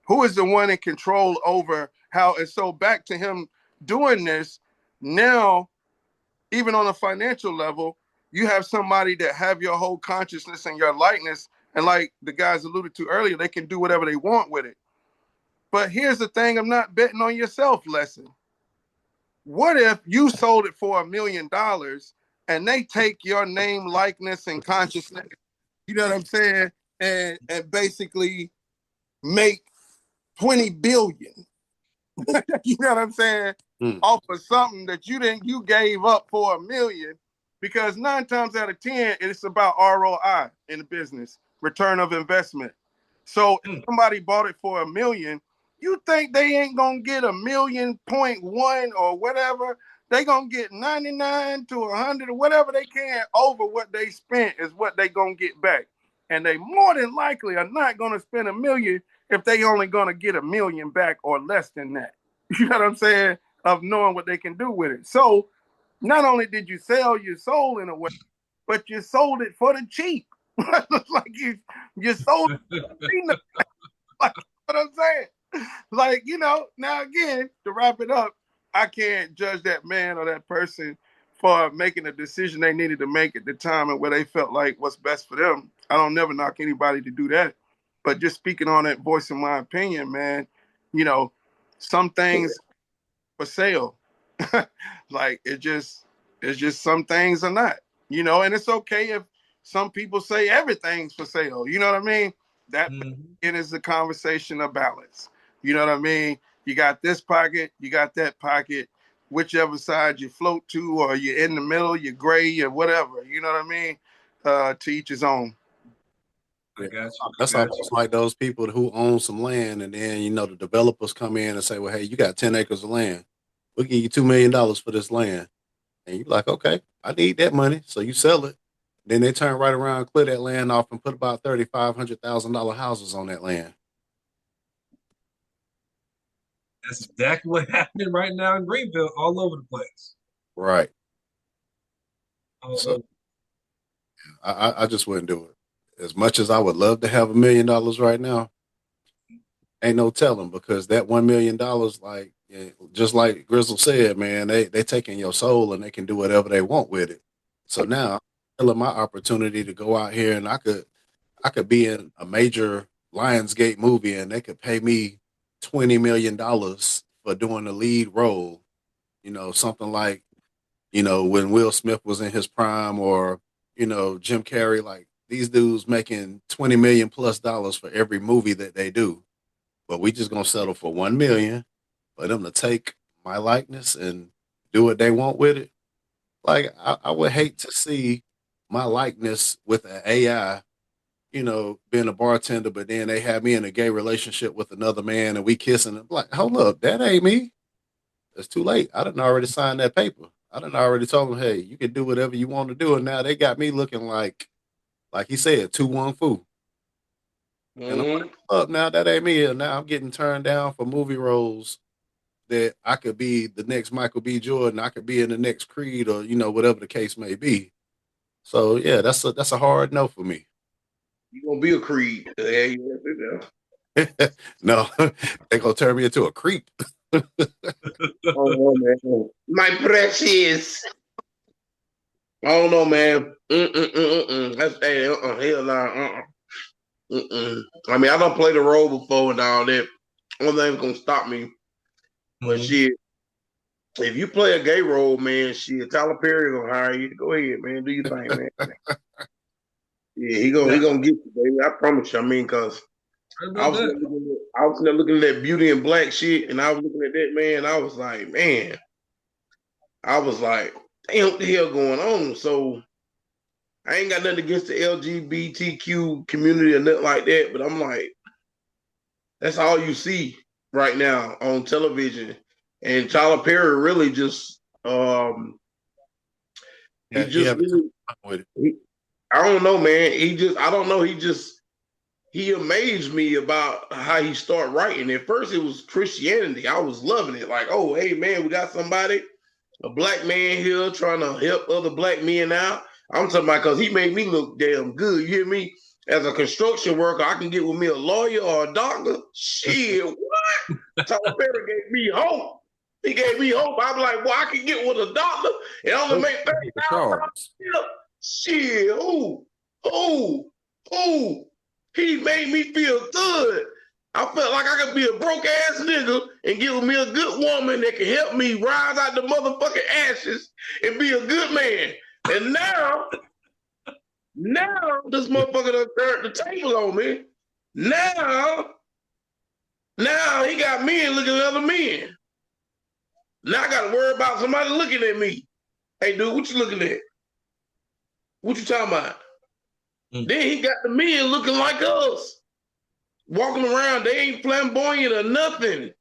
Speaker 4: Who is the one in control over how? And so back to him doing this, now, even on a financial level, you have somebody that have your whole consciousness and your likeness. And like the guys alluded to earlier, they can do whatever they want with it. But here's the thing, I'm not betting on yourself lesson. What if you sold it for $1 million and they take your name, likeness, and consciousness, you know what I'm saying, and basically make 20 billion, you know what I'm saying, off of something that you gave up for $1 million, because 9 times out of 10, it's about ROI in the business, return of investment. So if somebody bought it for $1 million, you think they ain't gonna get $1.1 or whatever? They gonna get 99 to 100 or whatever they can over what they spent is what they gonna get back. And they more than likely are not gonna spend $1 million if they only gonna get $1 million back or less than that. You know what I'm saying? Of knowing what they can do with it. So not only did you sell your soul in a way, but you sold it for the cheap. Like you sold it for the like, what I'm saying? Like, now again, to wrap it up, I can't judge that man or that person for making a decision they needed to make at the time and where they felt like what's best for them. I don't never knock anybody to do that. But just speaking on it, voicing my opinion, man, some things for sale. Like it's just some things are not, and it's okay if some people say everything's for sale. You know what I mean? That it is a conversation of balance. You know what I mean? You got this pocket, you got that pocket, whichever side you float to, or you're in the middle, you're gray, or whatever. You know what I mean? To each his own.
Speaker 1: I got you.
Speaker 3: That's almost like those people who own some land, and then the developers come in and say, "Well, hey, you got 10 acres of land. We'll give you $2 million for this land." And you like, okay, I need that money. So you sell it. Then they turn right around, clear that land off, and put about $3,500,000 houses on that land.
Speaker 1: That's exactly what's happening right now in Greenville, all over the place.
Speaker 3: Right.
Speaker 1: All
Speaker 3: So
Speaker 1: over.
Speaker 3: I just wouldn't do it. As much as I would love to have $1 million right now, ain't no telling, because that $1 million, like just like Grizzle said, man, they taking your soul and they can do whatever they want with it. So now I'm killing my opportunity to go out here, and I could be in a major Lionsgate movie and they could pay me $20 million for doing the lead role. Something like, when Will Smith was in his prime, or, Jim Carrey. Like, these dudes making $20 million plus for every movie that they do. But we just gonna settle for 1 million for them to take my likeness and do what they want with it. Like, I would hate to see my likeness with an AI, being a bartender, but then they have me in a gay relationship with another man and we kissing. I'm like, hold up, that ain't me. It's too late. I done already signed that paper. I done already told them, hey, you can do whatever you want to do. And now they got me looking like he said, 2-1 foo. And I'm like, up now, that ain't me. And now I'm getting turned down for movie roles that I could be the next Michael B. Jordan. I could be in the next Creed, or, whatever the case may be. So yeah, that's a hard no for me.
Speaker 2: You gonna be a Creed? Yeah,
Speaker 3: No, they gonna turn me into a creep.
Speaker 2: Oh man, my precious. I don't know, man. That's hell nah. I mean, I don't play the role before and all that. Only thing's gonna stop me. But shit, if you play a gay role, man, shit, Tyler Perry gonna hire you. Go ahead, man. Do your thing, man. Yeah, he gonna get you, baby. I promise you. I mean, cause I was looking at that Beauty in Black shit, and I was looking at that, man. I was like, man, damn, what the hell going on? So I ain't got nothing against the LGBTQ community or nothing like that, but I'm like, that's all you see right now on television. And Tyler Perry really just, I don't know, man. I don't know. He amazed me about how he started writing. At first, it was Christianity. I was loving it. Like, oh, hey, man, we got somebody, a black man here trying to help other black men out. I'm talking about, because he made me look damn good. You hear me? As a construction worker, I can get with me a lawyer or a doctor. Shit, what? Tyler Perry gave me hope. He gave me hope. I'm like, well, I can get with a doctor and only make $30,000. Shit, ooh. He made me feel good. I felt like I could be a broke ass nigga and give me a good woman that can help me rise out the motherfucking ashes and be a good man. And now this motherfucker done turned the table on me. Now he got men looking at other men. Now I got to worry about somebody looking at me. Hey, dude, what you looking at? What you talking about? Then he got the men looking like us. Walking around, they ain't flamboyant or nothing.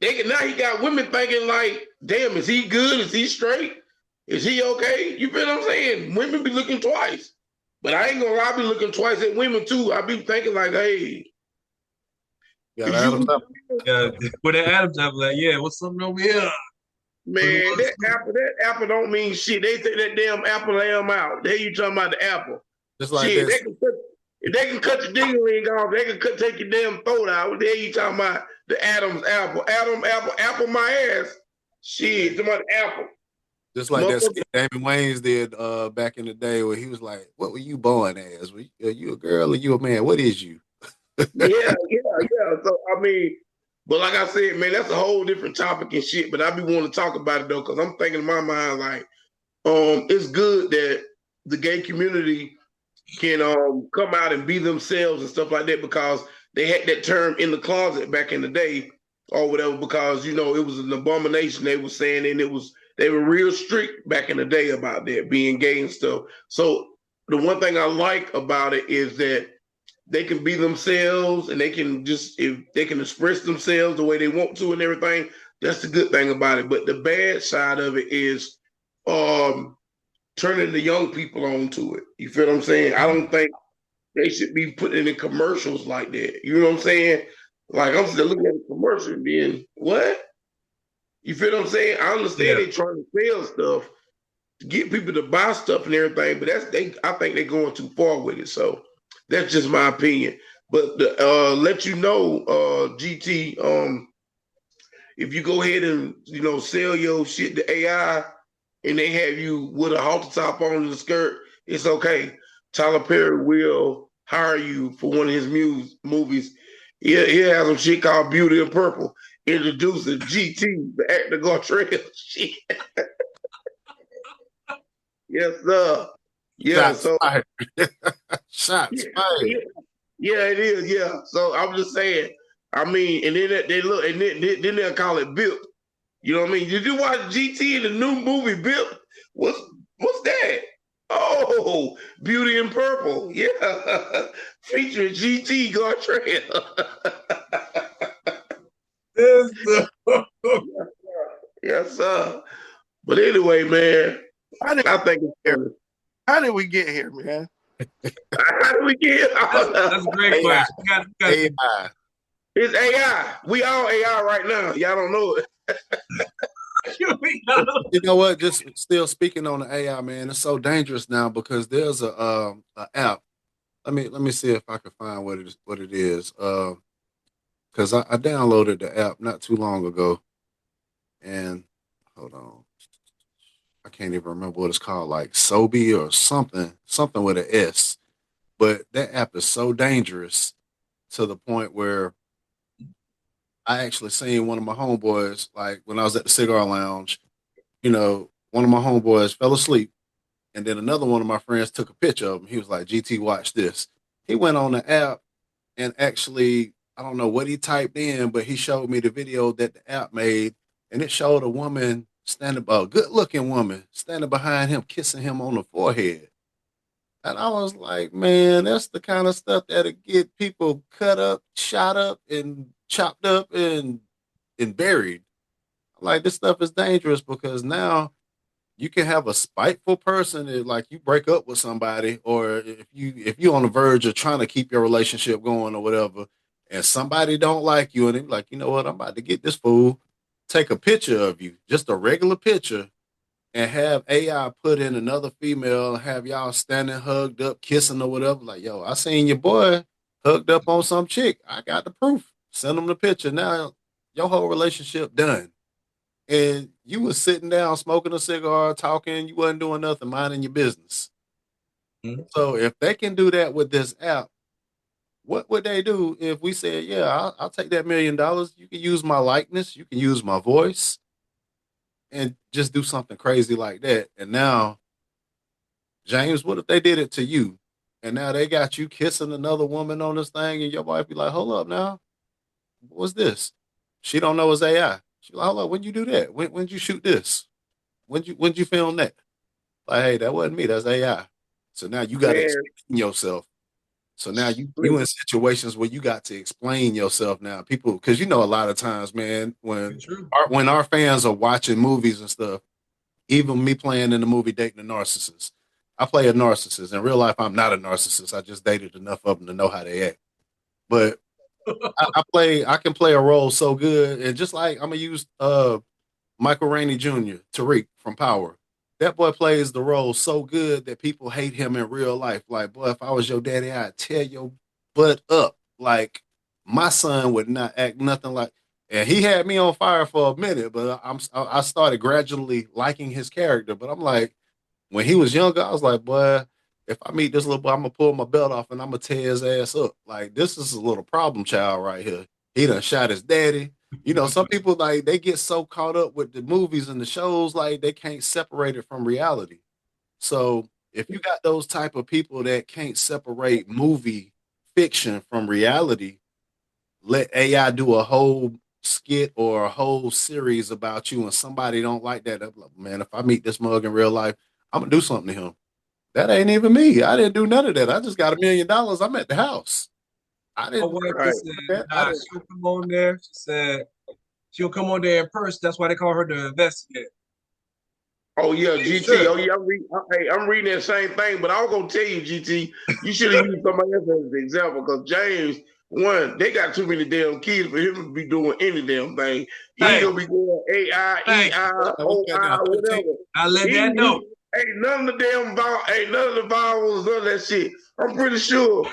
Speaker 2: Now he got women thinking like, damn, is he good? Is he straight? Is he okay? You feel what I'm saying? Women be looking twice. But I ain't gonna lie, I be looking twice at women too. I be thinking like, hey.
Speaker 1: With that Adam's apple, like, yeah, what's something over here?
Speaker 2: Man, that apple don't mean shit. They take that damn apple lamb out. There you talking about the apple.
Speaker 3: Just like
Speaker 2: shit,
Speaker 3: this.
Speaker 2: If they can cut your ding-a-ling off, they can take your damn throat out. There you talking about the Adam's apple. Apple my ass. Shit, talking about the apple.
Speaker 3: Just like that skit Damon Wayans did back in the day, where he was like, what were you born as? Are you a girl or you a man? What is you?
Speaker 2: Yeah. So, I mean, but like I said, man, that's a whole different topic and shit. But I be wanting to talk about it, though, because I'm thinking in my mind, like, it's good that the gay community can come out and be themselves and stuff like that, because they had that term in the closet back in the day or whatever, because, it was an abomination they were saying, and they were real strict back in the day about that, being gay and stuff. So the one thing I like about it is that they can be themselves, and they can express themselves the way they want to and everything. That's the good thing about it. But the bad side of it is turning the young people onto it. You feel what I'm saying? I don't think they should be putting in commercials like that. You know what I'm saying? Like I'm still looking at the commercial and being, what? You feel what I'm saying? I understand they trying to sell stuff to get people to buy stuff and everything, but I think they're going too far with it. So that's just my opinion. But let you know, GT, if you go ahead and sell your shit to AI and they have you with a halter top on and the skirt, it's okay. Tyler Perry will hire you for one of his movies. He'll have some shit called Beauty in Purple. Introducing GT, the actor Gartrell. Shit. Yes, sir. Yeah,
Speaker 3: Shots fired. Shots fired.
Speaker 2: Yeah, it is. Yeah. So I'm just saying. I mean, and then they look, and then they'll call it Bip. You know what I mean? Did you watch GT in the new movie Bip? What's that? Oh, Beauty in Purple. Yeah. Featuring GT Gartrell. Yes, sir. But anyway, man, I think it's funny.
Speaker 4: How did we get here, man?
Speaker 2: How did we get here?
Speaker 1: That's a great question.
Speaker 3: AI.
Speaker 2: It's AI. We all AI right now. Y'all don't know it.
Speaker 3: You know what? Just still speaking on the AI, man. It's so dangerous now because there's a app. Let me see if I can find what it is. Because I downloaded the app not too long ago, and hold on, I can't even remember what it's called, like Sobi or something with an S. But that app is so dangerous to the point where I actually seen one of my homeboys, like when I was at the cigar lounge, one of my homeboys fell asleep, and then another one of my friends took a picture of him. He was like, GT, watch this. He went on the app and actually, I don't know what he typed in, but he showed me the video that the app made, and it showed a woman a good looking woman standing behind him, kissing him on the forehead. And I was like, man, that's the kind of stuff that'll get people cut up, shot up, and chopped up and buried. Like, this stuff is dangerous because now you can have a spiteful person that, like, you break up with somebody, or if you're on the verge of trying to keep your relationship going or whatever, and somebody don't like you, and they're like, you know what, I'm about to get this fool, take a picture of you, just a regular picture, and have AI put in another female, have y'all standing hugged up, kissing or whatever. Like, yo, I seen your boy hugged up on some chick. I got the proof. Send them the picture. Now your whole relationship done. And you was sitting down smoking a cigar, talking, you wasn't doing nothing, minding your business. Mm-hmm. So if they can do that with this app, what would they do if we said, yeah, I'll take that $1 million. You can use my likeness, you can use my voice, and just do something crazy like that. And now, James, what if they did it to you? And now they got you kissing another woman on this thing, and your wife be like, hold up now. What's this? She don't know it's AI. She like, hold up, when you do that? When'd you shoot this? When'd you film that? Like, hey, that wasn't me, that's AI. So now you gotta explain yourself. So now you in situations where you got to explain yourself now. People, because a lot of times, man, when our fans are watching movies and stuff, even me playing in the movie Dating a Narcissist, I play a narcissist. In real life, I'm not a narcissist. I just dated enough of them to know how they act. But I can play a role so good. And just like I'm gonna use Michael Rainey Jr., Tariq from Power. That boy plays the role so good that people hate him in real life. Like, boy, if I was your daddy, I'd tear your butt up. Like, my son would not act nothing like. And he had me on fire for a minute, but I started gradually liking his character. But I'm like, when he was younger, I was like, boy, if I meet this little boy, I'm gonna pull my belt off and I'm gonna tear his ass up. Like, this is a little problem child right here. He done shot his daddy. Some people, like, they get so caught up with the movies and the shows, like they can't separate it from reality. So if you got those type of people that can't separate movie fiction from reality, let AI do a whole skit or a whole series about you, and somebody don't like that. Like, man, if I meet this mug in real life, I'm gonna do something to him. That ain't even me. I didn't do none of that. I just got $1 million. I'm at the house. I didn't.
Speaker 1: My wife just said, nah, she'll come on there. She said She'll come on there in person. That's why they call her the investigator.
Speaker 2: Oh yeah, GT.
Speaker 1: Sure.
Speaker 2: Oh yeah, I'm reading that same thing, but I was gonna tell you, GT, you should have used somebody else as an example because James, one, they got too many damn kids for him to be doing any damn thing. He ain't gonna be doing AI, EI, OI, whatever.
Speaker 1: I let that know.
Speaker 2: Ain't none of the damn ain't none of the vowels, none of that shit. I'm pretty sure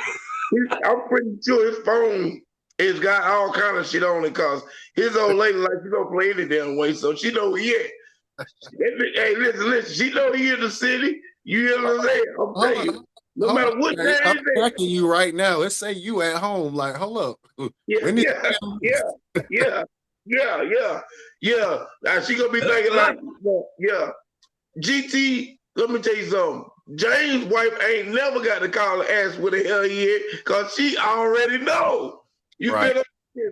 Speaker 2: his phone has got all kind of shit on it because his old lady like she don't play any damn way, so she know he at. Hey, listen. She know he in the city. You hear what I'm saying? I'm telling you. No matter what day
Speaker 3: I'm
Speaker 2: it's
Speaker 3: tracking you right now. Let's say you at home. Like, hold up.
Speaker 2: Yeah. Now she gonna be thinking like, yeah. GT, let me tell you something. James' wife ain't never got to call and ask where the hell he is because she already know. You
Speaker 3: right.
Speaker 2: feel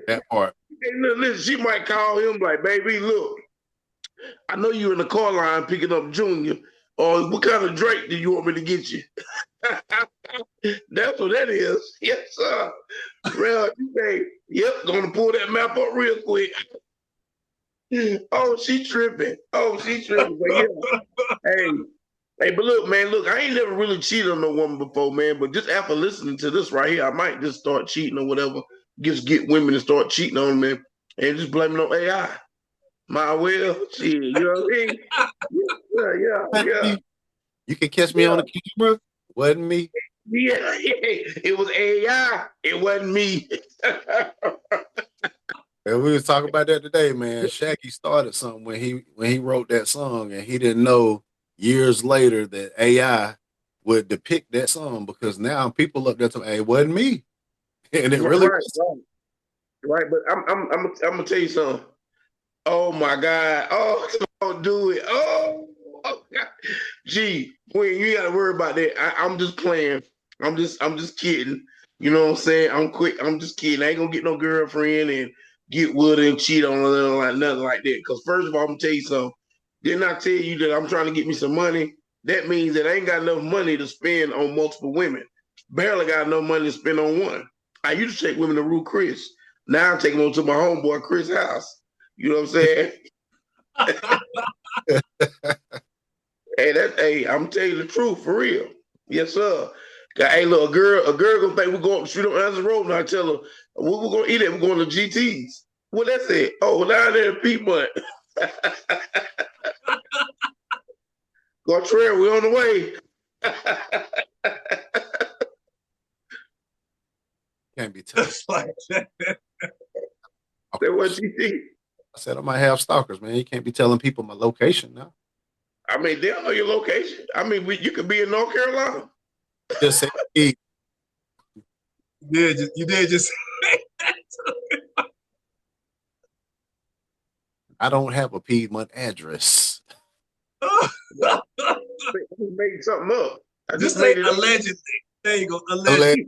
Speaker 3: that part?
Speaker 2: Hey, listen, she might call him like, baby, look. I know you're in the car line picking up Junior. Or what kind of Drake do you want me to get you? That's what that is. Yes, sir. Real, you say, yep, gonna pull that map up real quick. Oh, she tripping. But yeah. Hey, but look, man, I ain't never really cheated on no woman before, man. But just after listening to this right here, I might just start cheating or whatever. Just get women to start cheating on me and just blame it on AI. My will, shit, you know what I mean? Yeah.
Speaker 3: You can catch me on the camera. Wasn't me.
Speaker 2: Yeah, it was AI. It wasn't me.
Speaker 3: And we was talking about that today, man. Shaggy started something when he wrote that song, and he didn't know years later that AI would depict that song because now people up there to hey, it wasn't me, and it really was.
Speaker 2: Right. But I'm gonna tell you something. Oh my God! Oh, don't do it! Oh God! Gee, Queen, you gotta worry about that. I'm just playing. I'm just kidding. You know what I'm saying? I'm just kidding. I ain't gonna get no girlfriend and get with her and cheat on her like nothing like that. Because first of all, I'm gonna tell you something. Didn't I tell you that I'm trying to get me some money? That means that I ain't got enough money to spend on multiple women. Barely got enough money to spend on one. I used to take women to Rue Chris. Now I'm taking them to my homeboy Chris' house. You know what I'm saying? Hey, I'm telling you the truth for real. Yes, sir. Hey, look, a girl gonna think we're going to shoot on Anderson Road, and I tell her we're gonna eat it. We're going to GT's. What that said? Oh, down there in Piedmont. Gartrell, we're on the way.
Speaker 3: Can't be tough.
Speaker 2: Like that. That what GT.
Speaker 3: I said I might have stalkers, man. You can't be telling people my location now.
Speaker 2: I mean, they'll know your location. I mean, you could be in North Carolina.
Speaker 3: Just say hey.
Speaker 1: You did just
Speaker 3: I don't have a Piedmont address.
Speaker 2: I made something up. I
Speaker 1: just made it allegedly. There you go. Allegedly.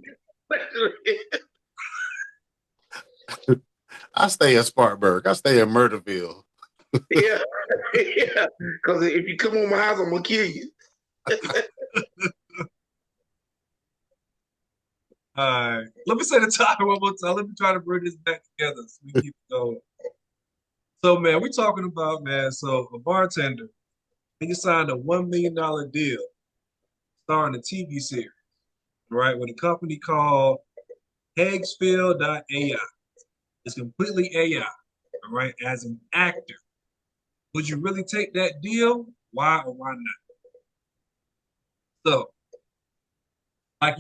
Speaker 3: I stay in Spartanburg. I stay in Murderville.
Speaker 2: Yeah. Because if you come on my house, I'm gonna kill you.
Speaker 1: All right. Let me say the topic one more time. Let me try to bring this back together so we keep going. So, man, we're talking about, man, so a bartender, he signed a $1 million deal starring a TV series, right, with a company called Hagsfield.ai. It's completely AI, all right, as an actor. Would you really take that deal? Why or why not? So, like,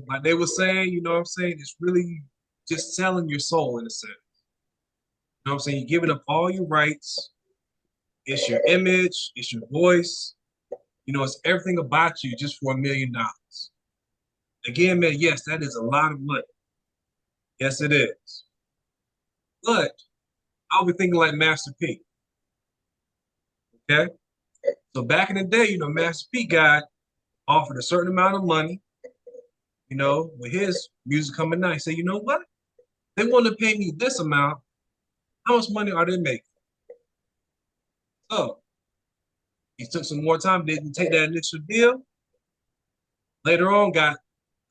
Speaker 1: like they were saying, you know what I'm saying? It's really just selling your soul in a sense. You know what I'm saying? You're giving up all your rights. It's your image. It's your voice. It's everything about you just for $1 million. Again, man, yes, that is a lot of money. Yes, it is. But I'll be thinking like Master P. Okay? So back in the day, Master P got offered a certain amount of money, with his music coming out. He said, you know what? They want to pay me this amount. How much money are they making? So he took some more time, didn't take that initial deal. Later on, got a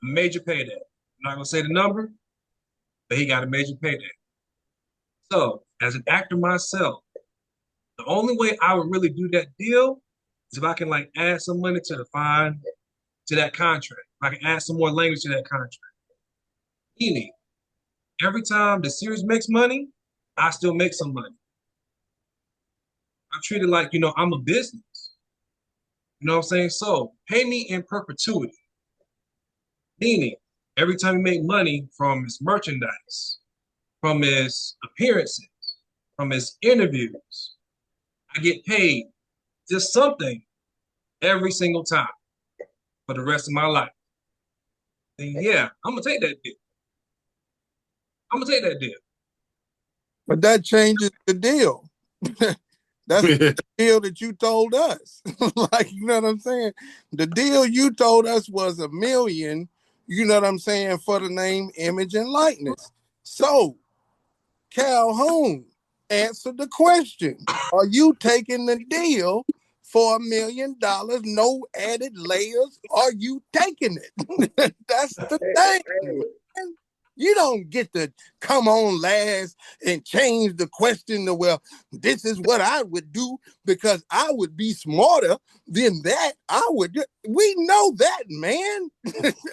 Speaker 1: major payday. I'm not going to say the number, but he got a major payday. So, as an actor myself, the only way I would really do that deal is if I can like add some money to that contract. If I can add some more language to that contract. Meaning, every time the series makes money, I still make some money. I treat it like, I'm a business. You know what I'm saying? So pay me in perpetuity. Meaning, every time you make money from his merchandise, from his appearances, from his interviews, I get paid just something every single time for the rest of my life. And yeah, I'm gonna take that deal. I'm gonna take that deal.
Speaker 4: But that changes the deal. That's the deal that you told us. Like, you know what I'm saying? The deal you told us was $1 million, you know what I'm saying, for the name, image, and likeness. So, Calhoun, answer the question. Are you taking the deal for $1 million, no added layers? Are you taking it? That's the thing, man. You don't get to come on last and change the question to, well, this is what I would do because I would be smarter than that. I would do. We know that, man.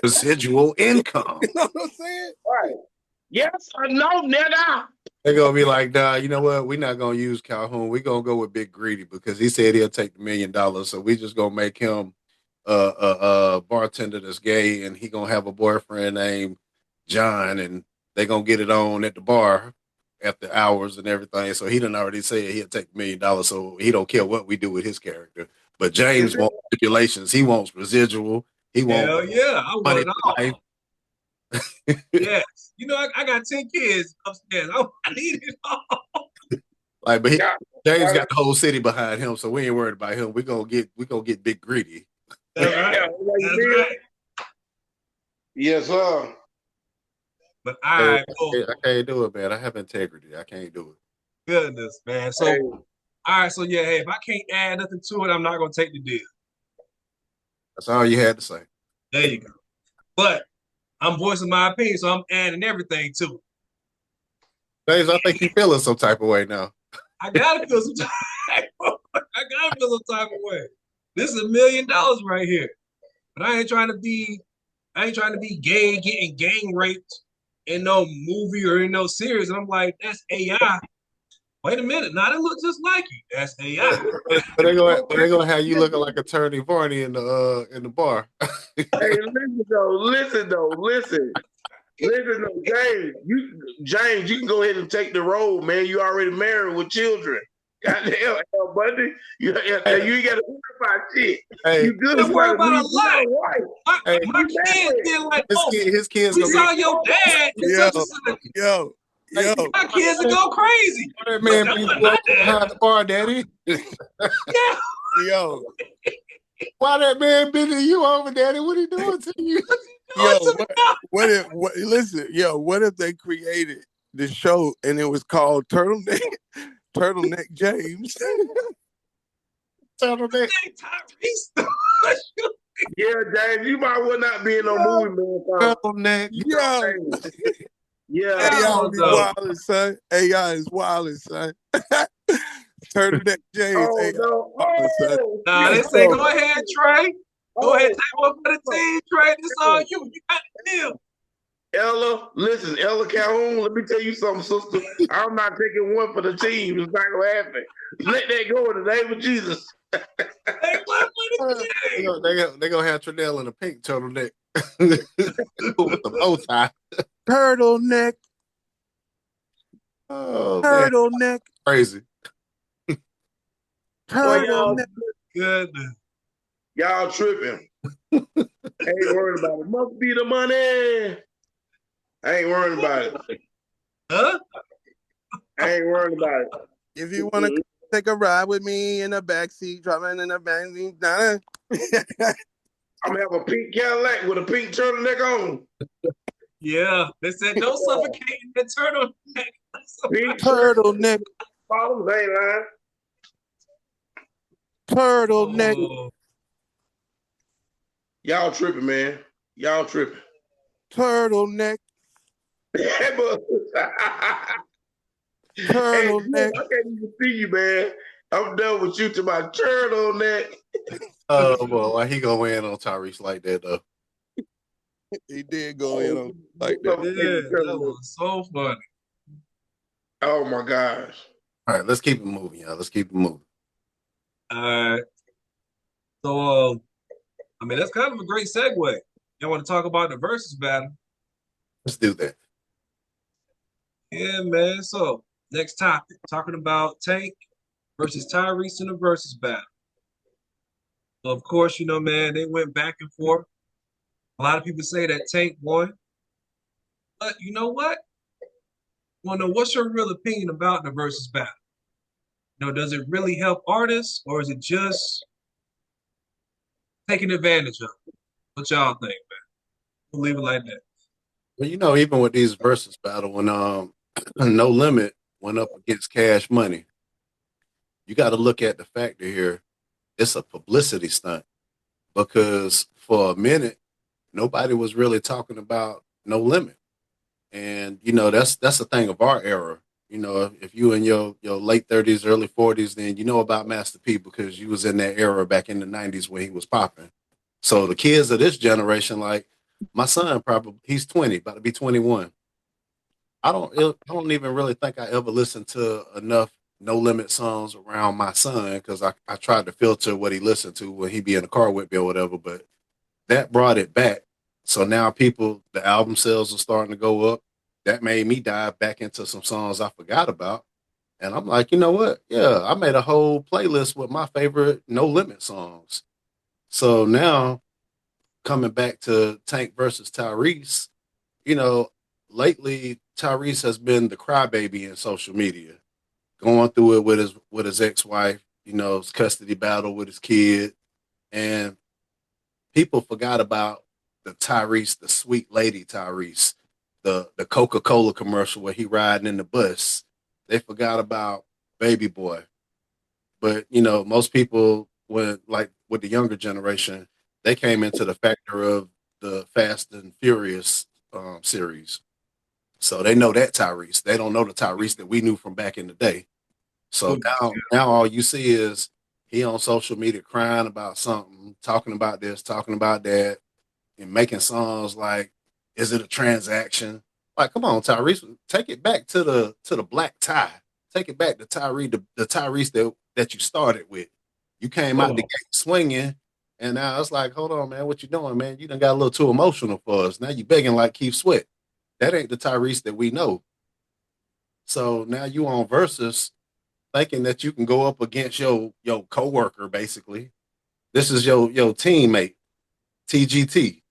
Speaker 3: Residual income.
Speaker 4: You know what I'm saying?
Speaker 2: Right. Yes or no, nigga.
Speaker 3: They're gonna be like, nah, you know what? We're not gonna use Calhoun. We're gonna go with Big Greedy because he said he'll take the $1 million. So we just gonna make him a bartender that's gay, and he gonna have a boyfriend named John, and they gonna get it on at the bar after hours and everything. So he done already said he'll take $1 million. So he don't care what we do with his character. But James wants stipulations. He wants residual. He wants
Speaker 1: Hell yeah, I want
Speaker 3: money
Speaker 1: it all.
Speaker 3: life.
Speaker 1: Yes. I got 10 kids upstairs. I need it all.
Speaker 3: Like, but James got the whole city behind him, so we ain't worried about him. We gonna get Big Greedy.
Speaker 1: That's right. That's right.
Speaker 2: Yes, sir.
Speaker 1: But
Speaker 3: I can't do it, man. I have integrity. I can't do it.
Speaker 1: Goodness, man. So, all right. So yeah, hey, if I can't add nothing to it, I'm not gonna take the deal.
Speaker 3: That's all you had to say.
Speaker 1: There you go. But I'm voicing my opinion, so I'm adding everything to it.
Speaker 3: James, I think you feeling some type of way now.
Speaker 1: I gotta feel some type of way. This is $1 million right here. But I ain't trying to be gay, getting gang raped in no movie or in no series. And I'm like, that's AI. Wait a minute, now that looks just like you. That's AI.
Speaker 3: But they're gonna have you looking like Attorney Varney in the bar.
Speaker 2: Hey, listen though, James, you can go ahead and take the role, man. You already married with children. Goddamn, buddy. You ain't got to worry about shit.
Speaker 3: Hey,
Speaker 2: you good?
Speaker 1: Don't worry about a lot. My kids feel like,
Speaker 3: his kids.
Speaker 1: We saw your dad.
Speaker 4: Yo.
Speaker 1: My kids will go crazy.
Speaker 3: That man be behind the bar, daddy.
Speaker 1: Yeah.
Speaker 4: Yo.
Speaker 3: Why that man busy you over, daddy? What he doing to you?
Speaker 4: Yo, what if they created the show and it was called Turtleneck James?
Speaker 1: Turtleneck.
Speaker 2: Yeah, James, you might well not be in no movie, man.
Speaker 3: Turtleneck.
Speaker 2: Yeah.
Speaker 4: AI is wildin', son. AI is wildin', son. Turtleneck James.
Speaker 1: Nah, they say, go ahead, Trey. Go ahead, take one for the team, Trey. This all you. You got the deal.
Speaker 2: Ella Calhoun, let me tell you something, sister. I'm not taking one for the team. It's not going to happen. Let that go in the name of Jesus.
Speaker 1: They're
Speaker 3: going to have Trinell in a pink turtleneck with the bow tie.
Speaker 4: Turtleneck.
Speaker 3: Oh,
Speaker 4: turtleneck.
Speaker 3: Man. Crazy.
Speaker 4: Turtleneck.
Speaker 1: Goodness.
Speaker 2: Y'all tripping. Ain't worried about it. Must be the money. I ain't worried about it.
Speaker 1: Huh?
Speaker 2: I ain't worried about it.
Speaker 4: If you want to take a ride with me in the backseat, driving in the backseat,
Speaker 2: I'm gonna have a pink Cadillac with a pink turtleneck on.
Speaker 1: Yeah, they said don't suffocate in the turtleneck.
Speaker 2: Pink
Speaker 4: turtleneck.
Speaker 2: Bottoms ain't lying.
Speaker 4: Turtleneck.
Speaker 1: Oh.
Speaker 2: Y'all tripping, man. Y'all tripping.
Speaker 4: Turtleneck.
Speaker 2: Hey, look,
Speaker 4: turtleneck.
Speaker 2: I can't even see you, man. I'm done with you to my turtleneck.
Speaker 3: Oh boy, why he go in on Tyrese like that though?
Speaker 4: He did go in on like that.
Speaker 1: Yeah, that was so funny.
Speaker 2: Oh my gosh.
Speaker 3: All right, let's keep it moving, y'all. Let's keep it moving.
Speaker 1: All right. So, I mean, that's kind of a great segue. Y'all want to talk about the versus battle?
Speaker 3: Let's do that.
Speaker 1: Yeah, man. So, next topic, talking about Tank versus Tyrease in the versus battle. So, of course, you know, man, they went back and forth. A lot of people say that Tank won. But you know what? Want to know what's your real opinion about the versus battle? You know, does it really help artists or is it just taking advantage of it? What y'all think, man? We'll leave it like that.
Speaker 3: Well, you know, even with these versus battle, when No Limit went up against Cash Money, you got to look at the factor here. It's a publicity stunt because for a minute nobody was really talking about No Limit, and you know that's the thing of our era. You know, if you in your late 30s, early 40s, then you know about Master P because you was in that era back in the 90s when he was popping. So the kids of this generation, like my son, probably he's 20, about to be 21. I don't even really think I ever listened to enough No Limit songs around my son because I tried to filter what he listened to when he be in the car with me or whatever. But that brought it back. So now the album sales are starting to go up. That made me dive back into some songs I forgot about. And I'm like, you know what? Yeah, I made a whole playlist with my favorite No Limit songs. So now coming back to Tank versus Tyrese, you know, lately Tyrese has been the crybaby in social media, going through it with his ex-wife, you know, his custody battle with his kid. And people forgot about the Tyrese, the sweet lady Tyrese, the Coca-Cola commercial where he riding in the bus. They forgot about Baby Boy. But you know, most people when like with the younger generation, they came into the factor of the Fast and Furious series. So they know that Tyrese. They don't know the Tyrese that we knew from back in the day. So now all you see is he on social media crying about something, talking about this, talking about that, and making songs like, "Is it a transaction?" Like, come on, Tyrese, take it back to the black tie. Take it back to Tyrese, the Tyrese that you started with. You came
Speaker 1: Come
Speaker 3: out the
Speaker 1: on.
Speaker 3: gate swinging, and now it's like, hold on, man, what you doing, man? You done got a little too emotional for us. Now you begging like Keith Sweat. That ain't the Tyrese that we know. So now you on versus thinking that you can go up against your coworker, basically. This is your teammate, TGT.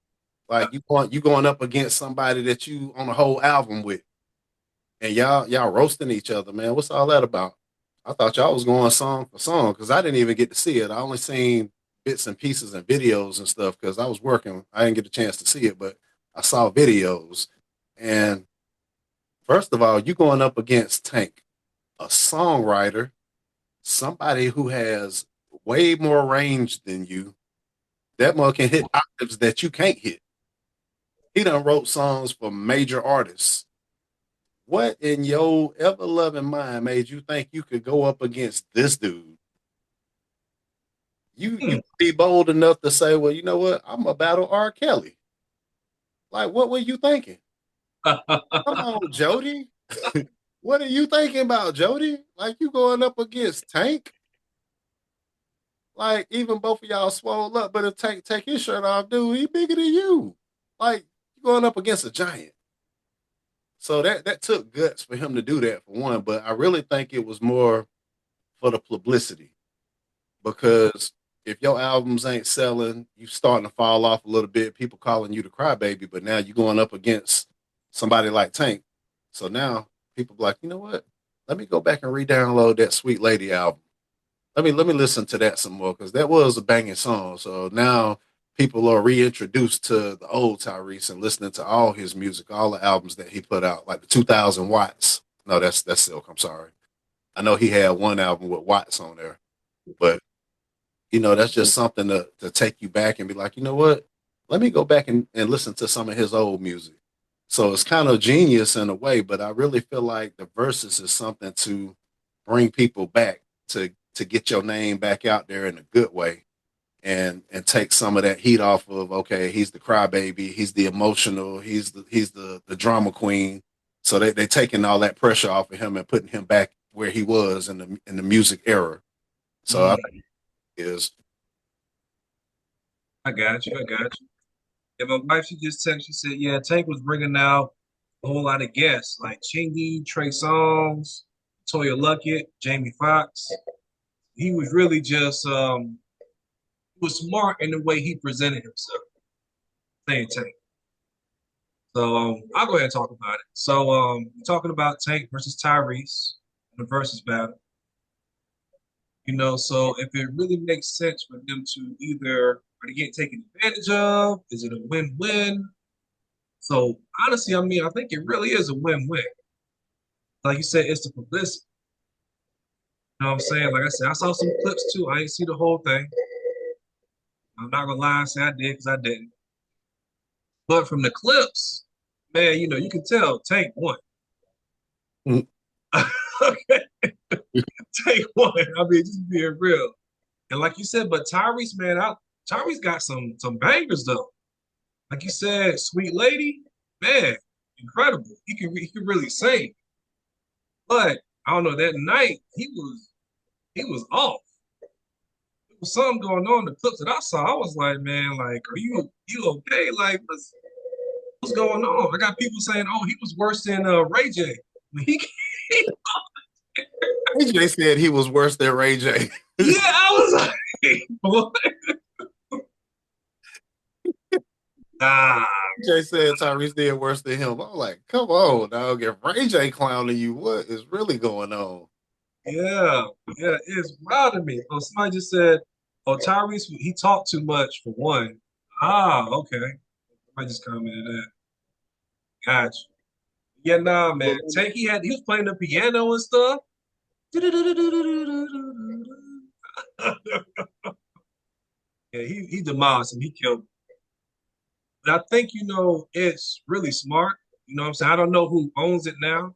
Speaker 3: Like you going up against somebody that you on a whole album with, and y'all roasting each other, man. What's all that about? I thought y'all was going song for song because I didn't even get to see it. I only seen bits and pieces and videos and stuff because I was working. I didn't get a chance to see it, but I saw videos. And first of all, you going up against Tank, a songwriter, somebody who has way more range than you. That man can hit octaves that you can't hit. He done wrote songs for major artists. What in your ever loving mind made you think you could go up against this dude? You be bold enough to say, well, you know what? I'm gonna battle R. Kelly. Like, what were you thinking? Come on, Jody. What are you thinking about, Jody? Like you going up against Tank? Like even both of y'all swole up, but if Tank take his shirt off, dude, he bigger than you. Like you going up against a giant. So that took guts for him to do that for one, but I really think it was more for the publicity because if your albums ain't selling, you starting to fall off a little bit. People calling you the crybaby, but now you're going up against somebody like Tank. So now people be like, you know what? Let me go back and re-download that Sweet Lady album. Let me listen to that some more because that was a banging song. So now people are reintroduced to the old Tyrese and listening to all his music, all the albums that he put out, like the 2000 Watts. No, that's Silk. I'm sorry. I know he had one album with Watts on there, but you know that's just something to take you back and be like, you know what? Let me go back and listen to some of his old music. So it's kind of genius in a way, but I really feel like the verses is something to bring people back to get your name back out there in a good way and take some of that heat off of, okay, he's the crybaby, he's the emotional, he's the drama queen. So they taking all that pressure off of him and putting him back where he was in the music era. So I think is
Speaker 1: I got you. I got you. Yeah, my wife, she just texted. She said, yeah, Tank was bringing out a whole lot of guests like Chingy, Trey Songz, Toya Luckett, Jamie Foxx. He was really just he was smart in the way he presented himself. Saying Tank. So I'll go ahead and talk about it. So we're talking about Tank versus Tyrease in the versus battle. You know, so if it really makes sense for them to either are they getting taken advantage of, is it a win-win? So honestly, I mean, I think it really is a win-win. Like you said, it's the publicity. You know what I'm saying? Like I said, I saw some clips too. I didn't see the whole thing. I'm not gonna lie and say I did because I didn't. But from the clips, man, you know, you can tell Tank won.
Speaker 3: Mm.
Speaker 1: Okay. Tank won. I mean, just being real. And like you said, but Tyrese, man, Tyrese got some bangers though. Like you said, Sweet Lady, man, incredible. He can really sing. But I don't know, that night he was off. There was something going on in the clips that I saw. I was like, man, like, are you okay? Like, what's going on? I got people saying, oh, he was worse than Ray J. He,
Speaker 3: AJ said he was worse than Ray J.
Speaker 1: yeah, I was like, boy, nah,
Speaker 3: AJ said Tyrese did worse than him. I'm like, come on, dog. If Ray J clowning you, what is really going on?
Speaker 1: yeah, yeah, it's wild to me. Oh, somebody just said, oh, Tyrese, he talked too much for one. Ah, okay. I just commented that. Gotcha. Yeah, nah, man. Tank, he was playing the piano and stuff. Yeah, he demolished him. He killed him. But I think, you know, it's really smart. You know what I'm saying? I don't know who owns it now.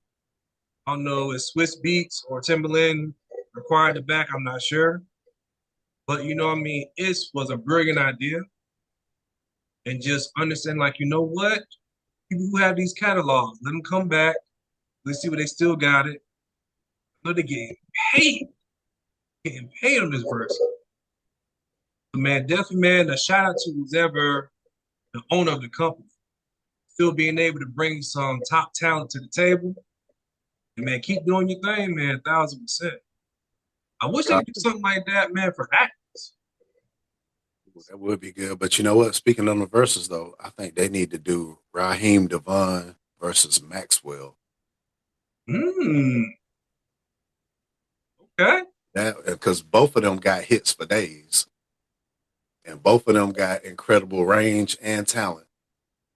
Speaker 1: I don't know if Swiss Beats or Timberland acquired the back. I'm not sure. But you know what I mean? It was a brilliant idea. And just understand, like, you know what? People who have these catalogs, let them come back. Let's see what they still got it. I know they're paid, getting paid on this verse. But man, definitely, man, a shout out to who's ever the owner of the company. Still being able to bring some top talent to the table. And man, keep doing your thing, man, 1,000%. I wish they could do something like that, man, for actors.
Speaker 3: That would be good. But you know what? Speaking on the verses, though, I think they need to do Raheem Devon versus Maxwell.
Speaker 1: Okay.
Speaker 3: That because both of them got hits for days, and both of them got incredible range and talent.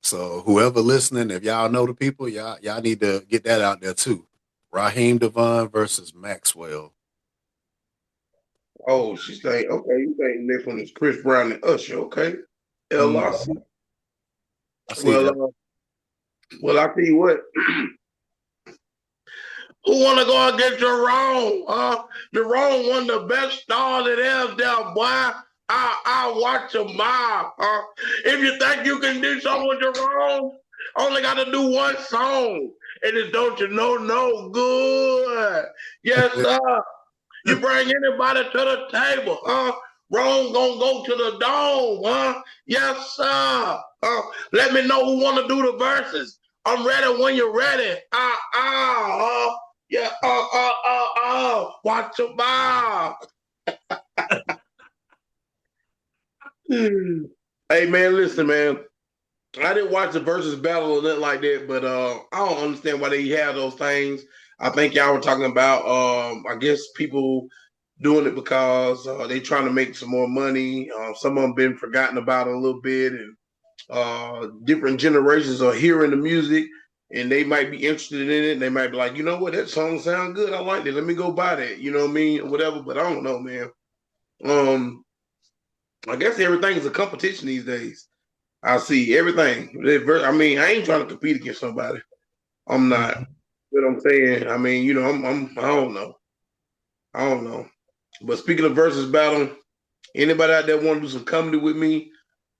Speaker 3: So whoever listening, if y'all know the people, y'all need to get that out there too. Raheem Devon versus Maxwell.
Speaker 2: Oh, she's saying, okay, you think next one is Chris Brown and Usher, okay? LRC.
Speaker 3: I see that.
Speaker 2: Well, I tell you what. Who want to go against Jerome? Jerome one of the best stars that ever there, boy. I watch him mob. If you think you can do something with Jerome, only got to do one song. And it's Don't You Know No Good. Yes, sir. You bring anybody to the table, Rome gonna go to the dome, Yes, sir. Let me know who want to do the verses. I'm ready when you're ready. Yeah, watch your mouth. Hey, man, listen, man. I didn't watch the versus battle or nothing like that, but I don't understand why they have those things. I think y'all were talking about, I guess people doing it because they trying to make some more money. Some of them been forgotten about a little bit, and different generations are hearing the music, and they might be interested in it. And they might be like, you know what, that song sound good. I like it. Let me go buy that. You know what I mean? Or whatever. But I don't know, man. I guess everything is a competition these days. I see everything. I mean, I ain't trying to compete against somebody. I'm not.
Speaker 1: Mhm.
Speaker 2: You know what I'm saying? I mean, you know, I don't know. I don't know. But speaking of versus battle, anybody out there want to do some comedy with me?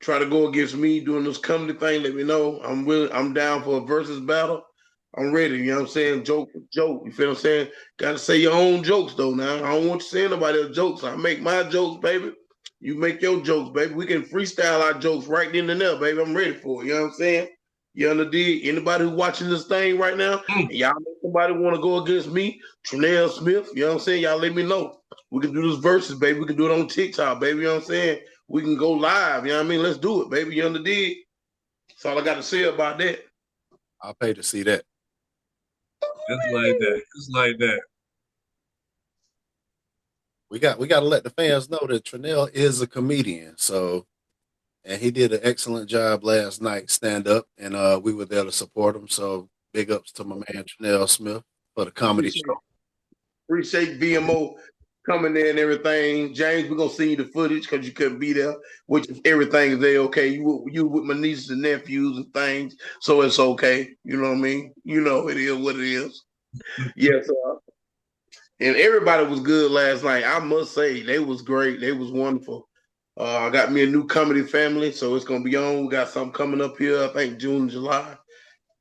Speaker 2: Try to go against me doing this comedy thing? Let me know. I'm down for a versus battle. I'm ready. You know what I'm saying? Joke for joke. You feel what I'm saying? Got to say your own jokes though. Now I don't want you saying nobody else's jokes. I make my jokes, baby. You make your jokes, baby. We can freestyle our jokes right then and there, baby. I'm ready for it. You know what I'm saying? You understand? Anybody who watching this thing right now,
Speaker 1: Mm.
Speaker 2: and y'all make somebody want to go against me, Trinell Smith, you know what I'm saying? Y'all let me know. We can do this versus, baby. We can do it on TikTok, baby. You know what I'm saying? We can go live. You know what I mean? Let's do it, baby. You understand? That's all I got to say about that.
Speaker 3: I'll pay to see that.
Speaker 1: Just like that. Just like that.
Speaker 3: We got to let the fans know that Trinell is a comedian. So, and he did an excellent job last night, stand up, and we were there to support him. So, big ups to my man Trinell Smith for the comedy
Speaker 2: Appreciate,
Speaker 3: show.
Speaker 2: appreciate V.M.O. coming there and everything. James, we're gonna send you the footage because you couldn't be there, which is everything is there, okay. You with my nieces and nephews and things, so it's okay. You know what I mean? You know it is what it is. Yes, and everybody was good last night. I must say they was great. They was wonderful. I got me a new comedy family, so it's gonna be on. We got something coming up here. I think June, July.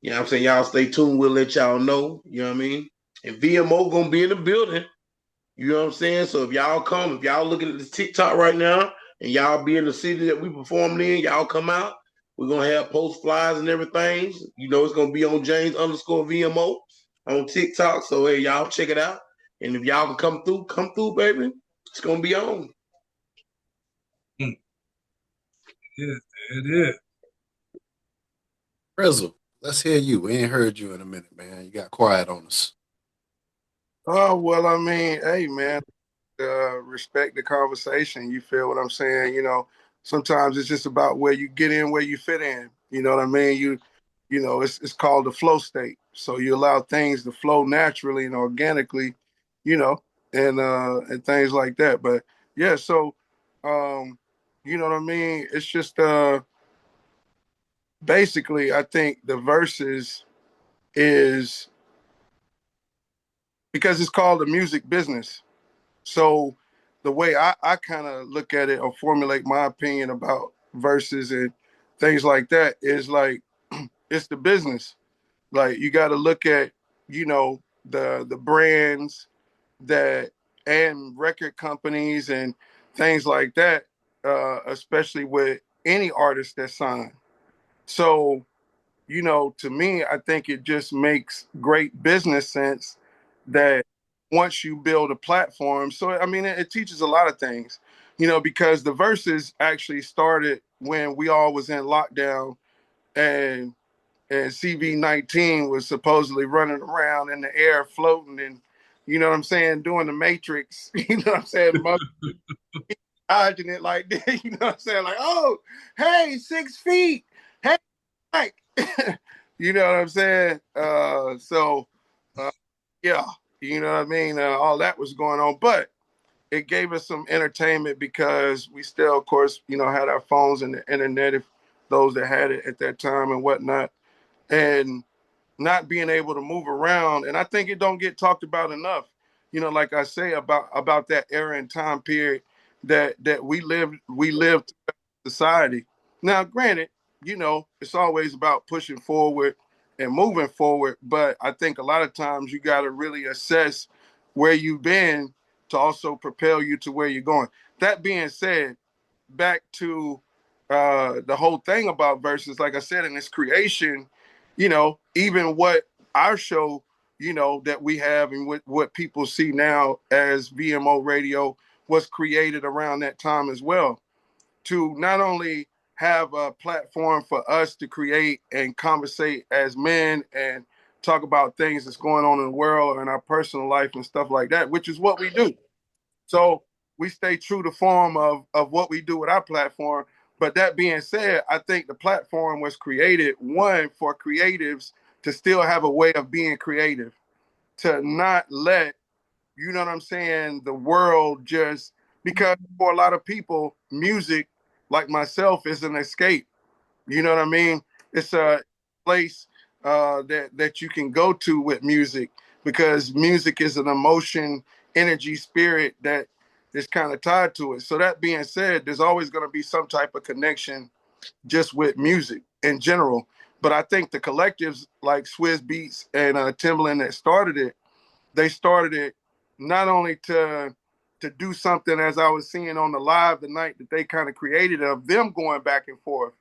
Speaker 2: You know what I'm saying? Y'all stay tuned. We'll let y'all know. You know what I mean? And VMO gonna be in the building. You know what I'm saying? So if y'all come, if y'all looking at this TikTok right now, and y'all be in the city that we performed in, y'all come out. We're gonna have post flyers and everything. You know it's gonna be on James_VMO on TikTok. So hey, y'all check it out. And if y'all can come through, baby. It's gonna be on.
Speaker 1: Mm. It is.
Speaker 3: Frizzle, let's hear you. We ain't heard you in a minute, man. You got quiet on us.
Speaker 4: Oh, well, I mean, hey, man, respect the conversation. You feel what I'm saying? You know, sometimes it's just about where you get in, where you fit in. You know what I mean? You know, it's called the flow state. So you allow things to flow naturally and organically, you know, and things like that. But yeah, so um, you know what I mean? It's just basically I think the verses is because it's called the music business. So the way I kind of look at it or formulate my opinion about verses and things like that is like it's the business. Like you got to look at, you know, the brands that and record companies and things like that, especially with any artist that's signed. So, you know, to me, I think it just makes great business sense that once you build a platform, so I mean, it teaches a lot of things, you know, because the verses actually started when we all was in lockdown and CV-19 was supposedly running around in the air, floating, and you know what I'm saying, doing the Matrix. You know what I'm saying, dodging it like this. You know what I'm saying, like, oh, hey, 6 feet, hey, Mike. You know what I'm saying? So yeah, you know what I mean. All that was going on, but it gave us some entertainment because we still, of course, you know, had our phones and the internet. If those that had it at that time and whatnot, and not being able to move around. And I think it don't get talked about enough. You know, like I say about that era and time period that we lived society. Now, granted, you know, it's always about pushing forward and moving forward, but I think a lot of times you got to really assess where you've been to also propel you to where you're going. That being said, back to the whole thing about verses, like I said, in its creation, you know, even what our show, you know, that we have and what people see now as VMO Radio was created around that time as well, to not only have a platform for us to create and conversate as men and talk about things that's going on in the world or in our personal life and stuff like that, which is what we do. So we stay true to form of what we do with our platform. But that being said, I think the platform was created, one, for creatives to still have a way of being creative, to not let, you know what I'm saying, the world just, because for a lot of people, music, like myself, is an escape. You know what I mean? It's a place that you can go to with music, because music is an emotion, energy, spirit that is kind of tied to it. So that being said, there's always going to be some type of connection just with music in general. But I think the collectives like Swizz Beats and Timbaland that started it, they started it not only to do something, as I was seeing on the live the night that they kind of created, of them going back and forth.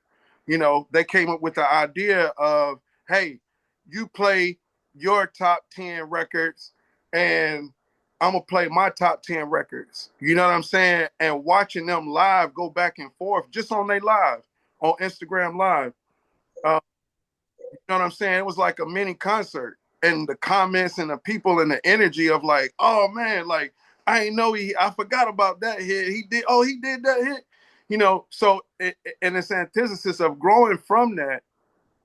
Speaker 4: You know, they came up with the idea of, hey, you play your top 10 records and I'm going to play my top 10 records. You know what I'm saying? And watching them live go back and forth just on their live, on Instagram Live. You know what I'm saying? It was like a mini concert. And the comments and the people and the energy of like, oh man, like I ain't know I forgot about that hit. He did that hit. You know, so in this antithesis of growing from that,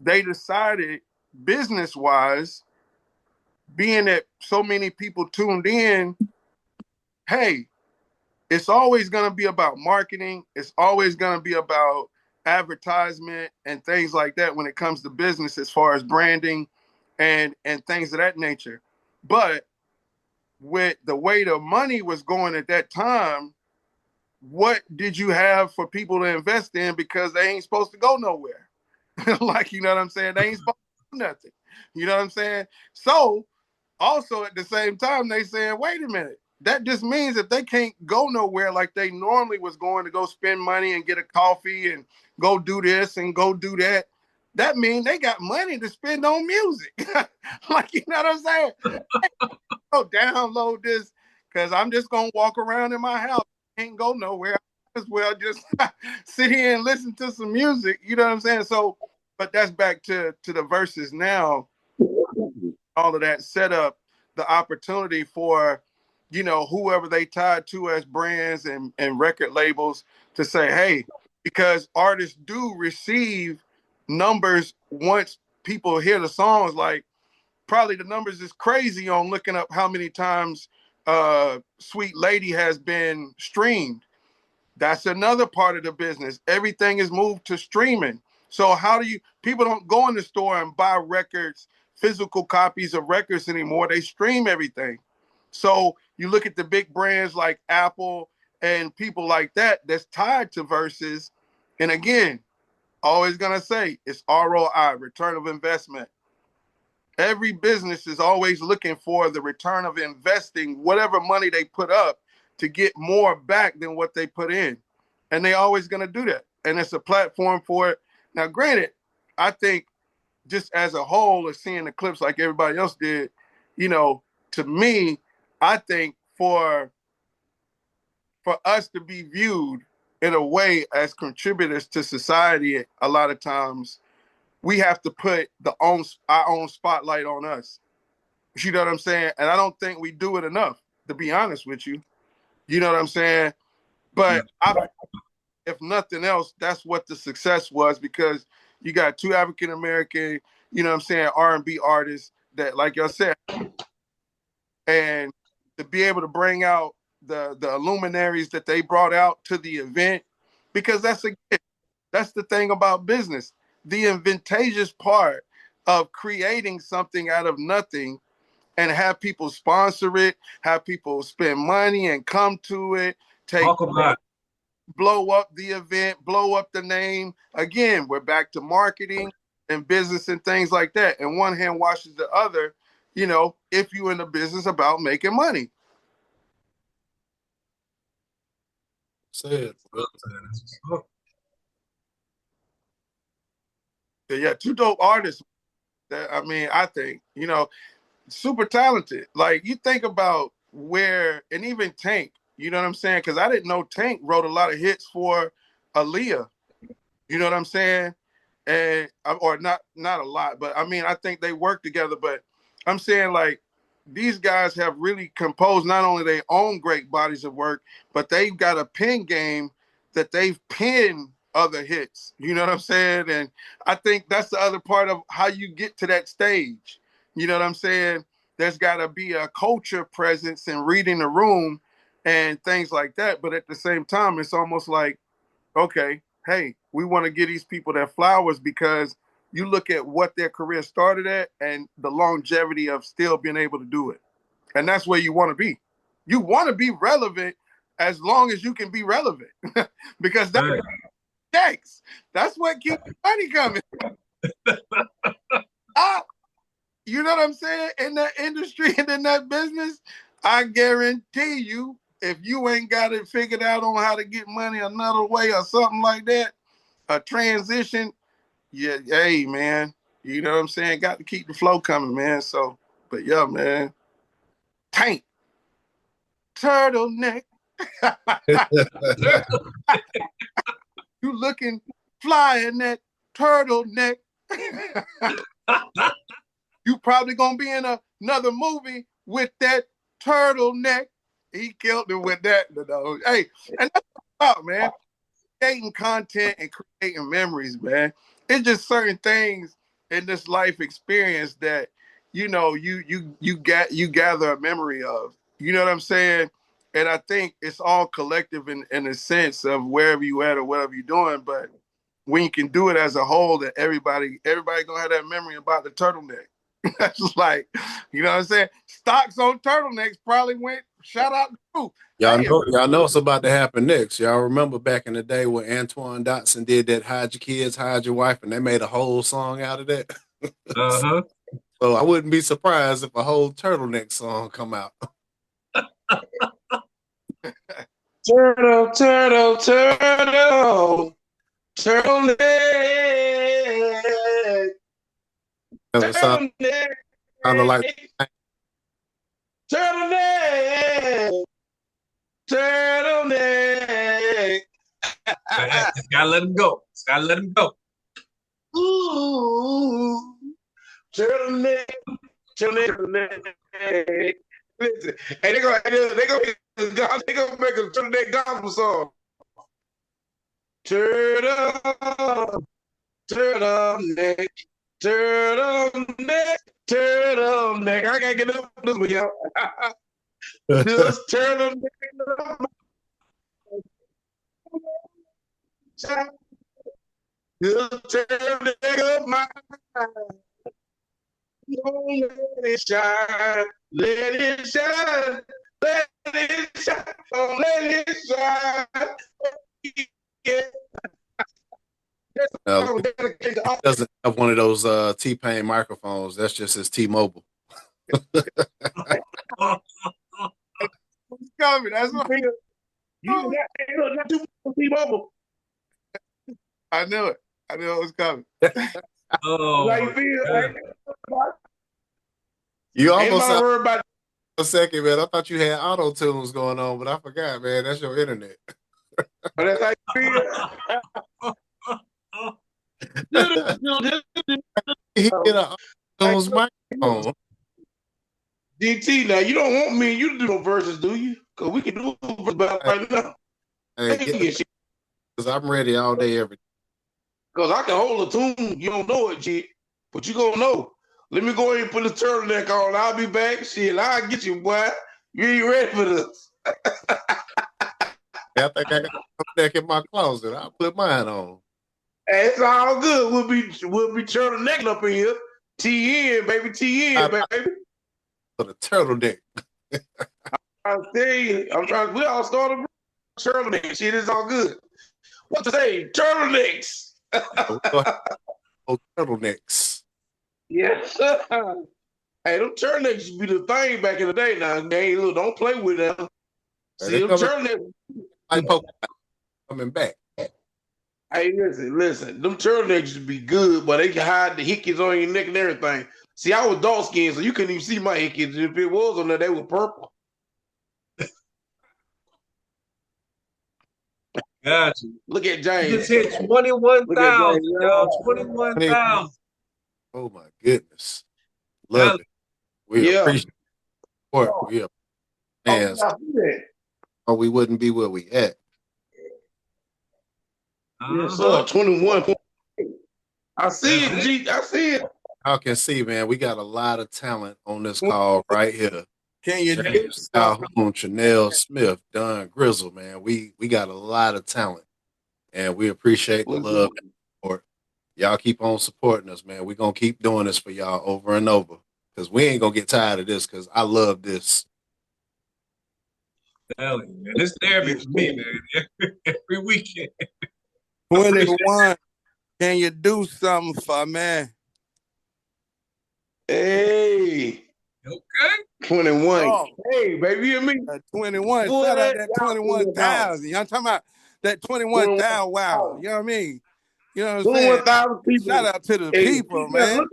Speaker 4: they decided business wise, being that so many people tuned in, hey, it's always going to be about marketing. It's always going to be about advertisement and things like that when it comes to business, as far as branding and things of that nature. But with the way the money was going at that time, what did you have for people to invest in? Because they ain't supposed to go nowhere. Like, you know what I'm saying? They ain't supposed to do nothing. You know what I'm saying? So also at the same time, they saying, wait a minute, that just means that they can't go nowhere like they normally was going to go spend money and get a coffee and go do this and go do that. That means they got money to spend on music. Like, you know what I'm saying? Go download this because I'm just going to walk around in my house. Can't go nowhere. I as well just sit here and listen to some music. You know what I'm saying? So, but that's back to the verses now. All of that set up the opportunity for, you know, whoever they tied to as brands and record labels to say, hey, because artists do receive numbers once people hear the songs. Like probably the numbers is crazy on looking up how many times Sweet Lady has been streamed. That's another part of the business. Everything is moved to streaming. So how do people don't go in the store and buy records, physical copies of records anymore. They stream everything. So you look at the big brands like Apple and people like that that's tied to Versus. And again, always going to say it's ROI, return of investment. Every business is always looking for the return of investing whatever money they put up to get more back than what they put in. And they always going to do that. And it's a platform for it. Now, granted, I think just as a whole, or seeing the clips like everybody else did, you know, to me, I think for us to be viewed in a way as contributors to society, a lot of times we have to put our own spotlight on us. You know what I'm saying? And I don't think we do it enough, to be honest with you. You know what I'm saying? But if nothing else, that's what the success was, because you got two African American, you know what I'm saying, R&B artists that, like y'all said, and to be able to bring out the luminaries that they brought out to the event, because that's the thing about business. The advantageous part of creating something out of nothing and have people sponsor it, have people spend money and come to it, blow up the event, blow up the name. Again, we're back to marketing and business and things like that. And one hand washes the other, you know, if you're in the business about making money.
Speaker 3: Said.
Speaker 4: Yeah, two dope artists that, I mean, I think, you know, super talented. Like you think about where, and even Tank, you know what I'm saying? Because I didn't know Tank wrote a lot of hits for Aaliyah. You know what I'm saying? And or not a lot, but I mean, I think they work together. But I'm saying like these guys have really composed not only their own great bodies of work, but they've got a pen game that they've penned other hits. You know what I'm saying? And I think that's the other part of how you get to that stage. You know what I'm saying? There's got to be a culture presence and reading the room and things like that. But at the same time, it's almost like, okay, hey, we want to give these people their flowers because you look at what their career started at and the longevity of still being able to do it. And that's where you want to be. You want to be relevant as long as you can be relevant because that's checks. That's what keeps the money coming. You know what I'm saying? In that industry and in that business, I guarantee you, if you ain't got it figured out on how to get money another way or something like that, a transition, yeah, hey, man, you know what I'm saying? Got to keep the flow coming, man. So, but yeah, man. Tank. Turtleneck. You looking fly in that turtleneck. You probably gonna be in another movie with that turtleneck. He killed it with that. Hey, and that's what it's about, man. Creating content and creating memories, man. It's just certain things in this life experience that you know you gather a memory of. You know what I'm saying? And I think it's all collective in a sense of wherever you at or whatever you're doing. But when you can do it as a whole, that everybody gonna have that memory about the turtleneck. That's just like, you know what I'm saying? Stocks on turtlenecks probably went, shout out to you.
Speaker 3: Y'all know it's about to happen next. Y'all remember back in the day when Antoine Dotson did that Hide Your Kids, Hide Your Wife, and they made a whole song out of that?
Speaker 1: Uh-huh.
Speaker 3: So I wouldn't be surprised if a whole turtleneck song come out.
Speaker 2: Turtle, turtle, turtle, turtleneck.
Speaker 3: Turtleneck. Sounded like
Speaker 2: turtleneck. Turtleneck.
Speaker 1: Just gotta let him go. Just gotta let him go.
Speaker 2: Ooh, turtleneck, turtleneck. Listen, hey, they gonna make a turtleneck gospel song. Turtle, turtleneck, turtleneck, turtleneck. I gotta get up this one, y'all. Just turtleneck. Just turtleneck of mine. Don't let it shine, let it shine, let it shine, don't let it shine. Yeah.
Speaker 3: He doesn't have one of those T-Pain microphones. That's just his T-Mobile.
Speaker 4: It's coming. That's what
Speaker 2: You not too much T-Mobile.
Speaker 4: I knew it. I knew it was coming.
Speaker 1: Oh,
Speaker 2: Like you feel, like,
Speaker 3: you almost
Speaker 2: ain't worried about
Speaker 3: a second, man. I thought you had auto tunes going on, but I forgot, man. That's your internet.
Speaker 2: that's how you
Speaker 3: He get an auto tunes microphone.
Speaker 2: DT, now you don't want me and you to do no verses, do you? Because we can do about right now.
Speaker 3: Because I'm ready all day, every day.
Speaker 2: Because I can hold a tune. You don't know it, G. But you gonna know. Let me go ahead and put the turtleneck on. I'll be back. Shit, I'll get you, boy. You ain't ready for this.
Speaker 3: I think I got a turtleneck in my closet. I'll put mine on.
Speaker 2: Hey, it's all good. We'll be turtlenecking up in here. TN, baby, TN, baby.
Speaker 3: For the turtleneck.
Speaker 2: I'm trying. We all start a turtleneck. Shit, it's all good. What to say? Turtlenecks.
Speaker 3: Oh, turtlenecks.
Speaker 2: Yes. Hey, them turtlenecks used to be the thing back in the day. Now, hey, look, don't play with them. See, them turtlenecks.
Speaker 3: Coming back.
Speaker 2: Hey, listen. Them turtlenecks used to be good, but they can hide the hickeys on your neck and everything. See, I was dark skinned, so you couldn't even see my hickeys. If it was on there, they were purple.
Speaker 1: Got you.
Speaker 2: Look at James.
Speaker 1: You just hit 21,000, y'all. 21,000.
Speaker 3: Oh my goodness. Love it. We appreciate it. We are or we wouldn't be where we at.
Speaker 2: Yes, sir. 21. I see it, G. I see it.
Speaker 3: Y'all can see, man, we got a lot of talent on this call right here.
Speaker 4: Can you
Speaker 3: James Calhoun, Chanel Smith, Don Grizzle, man. We got a lot of talent. And we appreciate the love and support. Y'all keep on supporting us, man. We're going to keep doing this for y'all over and over because we ain't going to get tired of this because I love this.
Speaker 1: Hell, man. This therapy for me, man. Every weekend.
Speaker 4: 21. Can you do something for me?
Speaker 2: Hey.
Speaker 1: Okay.
Speaker 2: 21.
Speaker 4: Oh.
Speaker 2: Hey, baby, you hear me?
Speaker 4: 21.
Speaker 2: Boy,
Speaker 4: Shout out that 21,000. I'm talking about that 21,000. Wow. You know what I mean? You know what I'm saying?
Speaker 2: 21,000 people.
Speaker 4: Shout out to the people, man.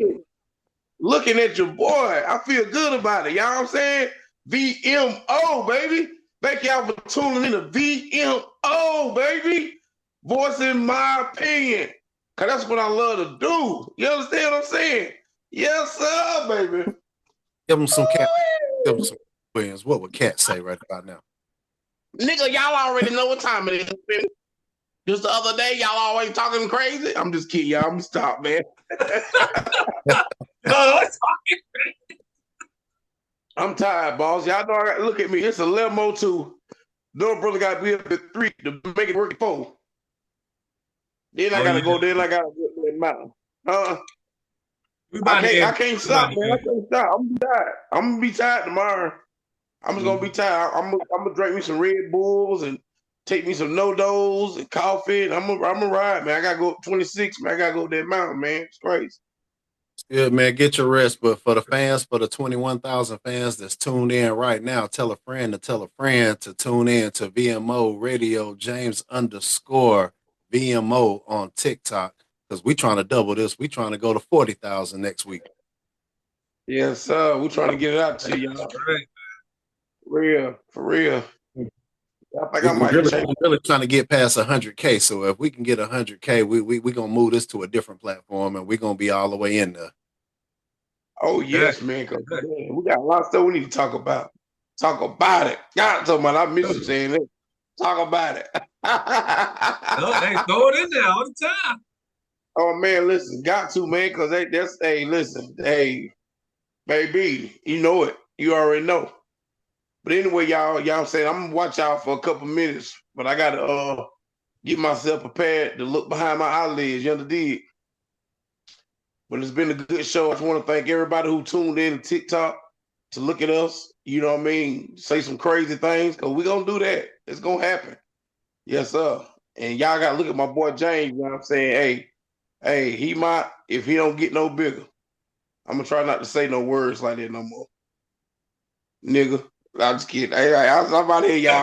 Speaker 2: Looking at your boy. I feel good about it. Y'all know what I'm saying? V.M.O, baby. Thank y'all for tuning in to V.M.O, baby. Voicing my opinion. Because that's what I love to do. You understand what I'm saying? Yes, sir, baby.
Speaker 3: Give them some cat. Give them some Williams. What would Cat say right about now?
Speaker 2: Nigga, y'all already know what time it is. Just the other day, y'all always talking crazy. I'm just kidding, y'all. I'm gonna stop, man. I'm tired, boss. Y'all know I got look at me. It's a V.M.O. No brother got to be up at 3 to make it work at 4. Then I gotta go. Then I gotta go to that mountain. I can't stop, man. I can't stop. I'm gonna be tired. I'm gonna be tired tomorrow. I'm just gonna be tired. I'm gonna drink me some Red Bulls and take me some no-dos and coffee. And I'm gonna ride, man. I gotta go up 26, man. I gotta go to that mountain, man. It's crazy.
Speaker 3: Good, man. Get your rest. But for the fans, for the 21,000 fans that's tuned in right now, tell a friend to tune in to V.M.O Radio, James_ V.M.O on TikTok. Because we trying to double this. We trying to go to 40,000 next week.
Speaker 2: Yes, sir. We're trying to get it out to y'all.
Speaker 1: Right.
Speaker 2: For real. I think
Speaker 3: I'm really trying to get past 100K. So if we can get 100K, we gonna move this to a different platform, and we're gonna be all the way in there.
Speaker 2: Oh yes, man. Cause man, we got a lot of stuff we need to talk about. Talk about it. God, talking about. I miss you saying it. Talk about it.
Speaker 1: Hey, throw it in there all the time.
Speaker 2: Oh man, listen, got to, man, because that's listen, hey, baby, you know it. You already know. But anyway, y'all saying I'm gonna watch y'all for a couple minutes, but I gotta get myself prepared to look behind my eyelids, you understand? But it's been a good show. I just want to thank everybody who tuned in to TikTok to look at us, you know what I mean, say some crazy things, because we're gonna do that. It's gonna happen. Yes, sir. And y'all gotta look at my boy James, you know what I'm saying? Hey, he might, if he don't get no bigger, I'm gonna try not to say no words like that no more. Nigga. I'm just kidding. Hey, I'm out here, y'all.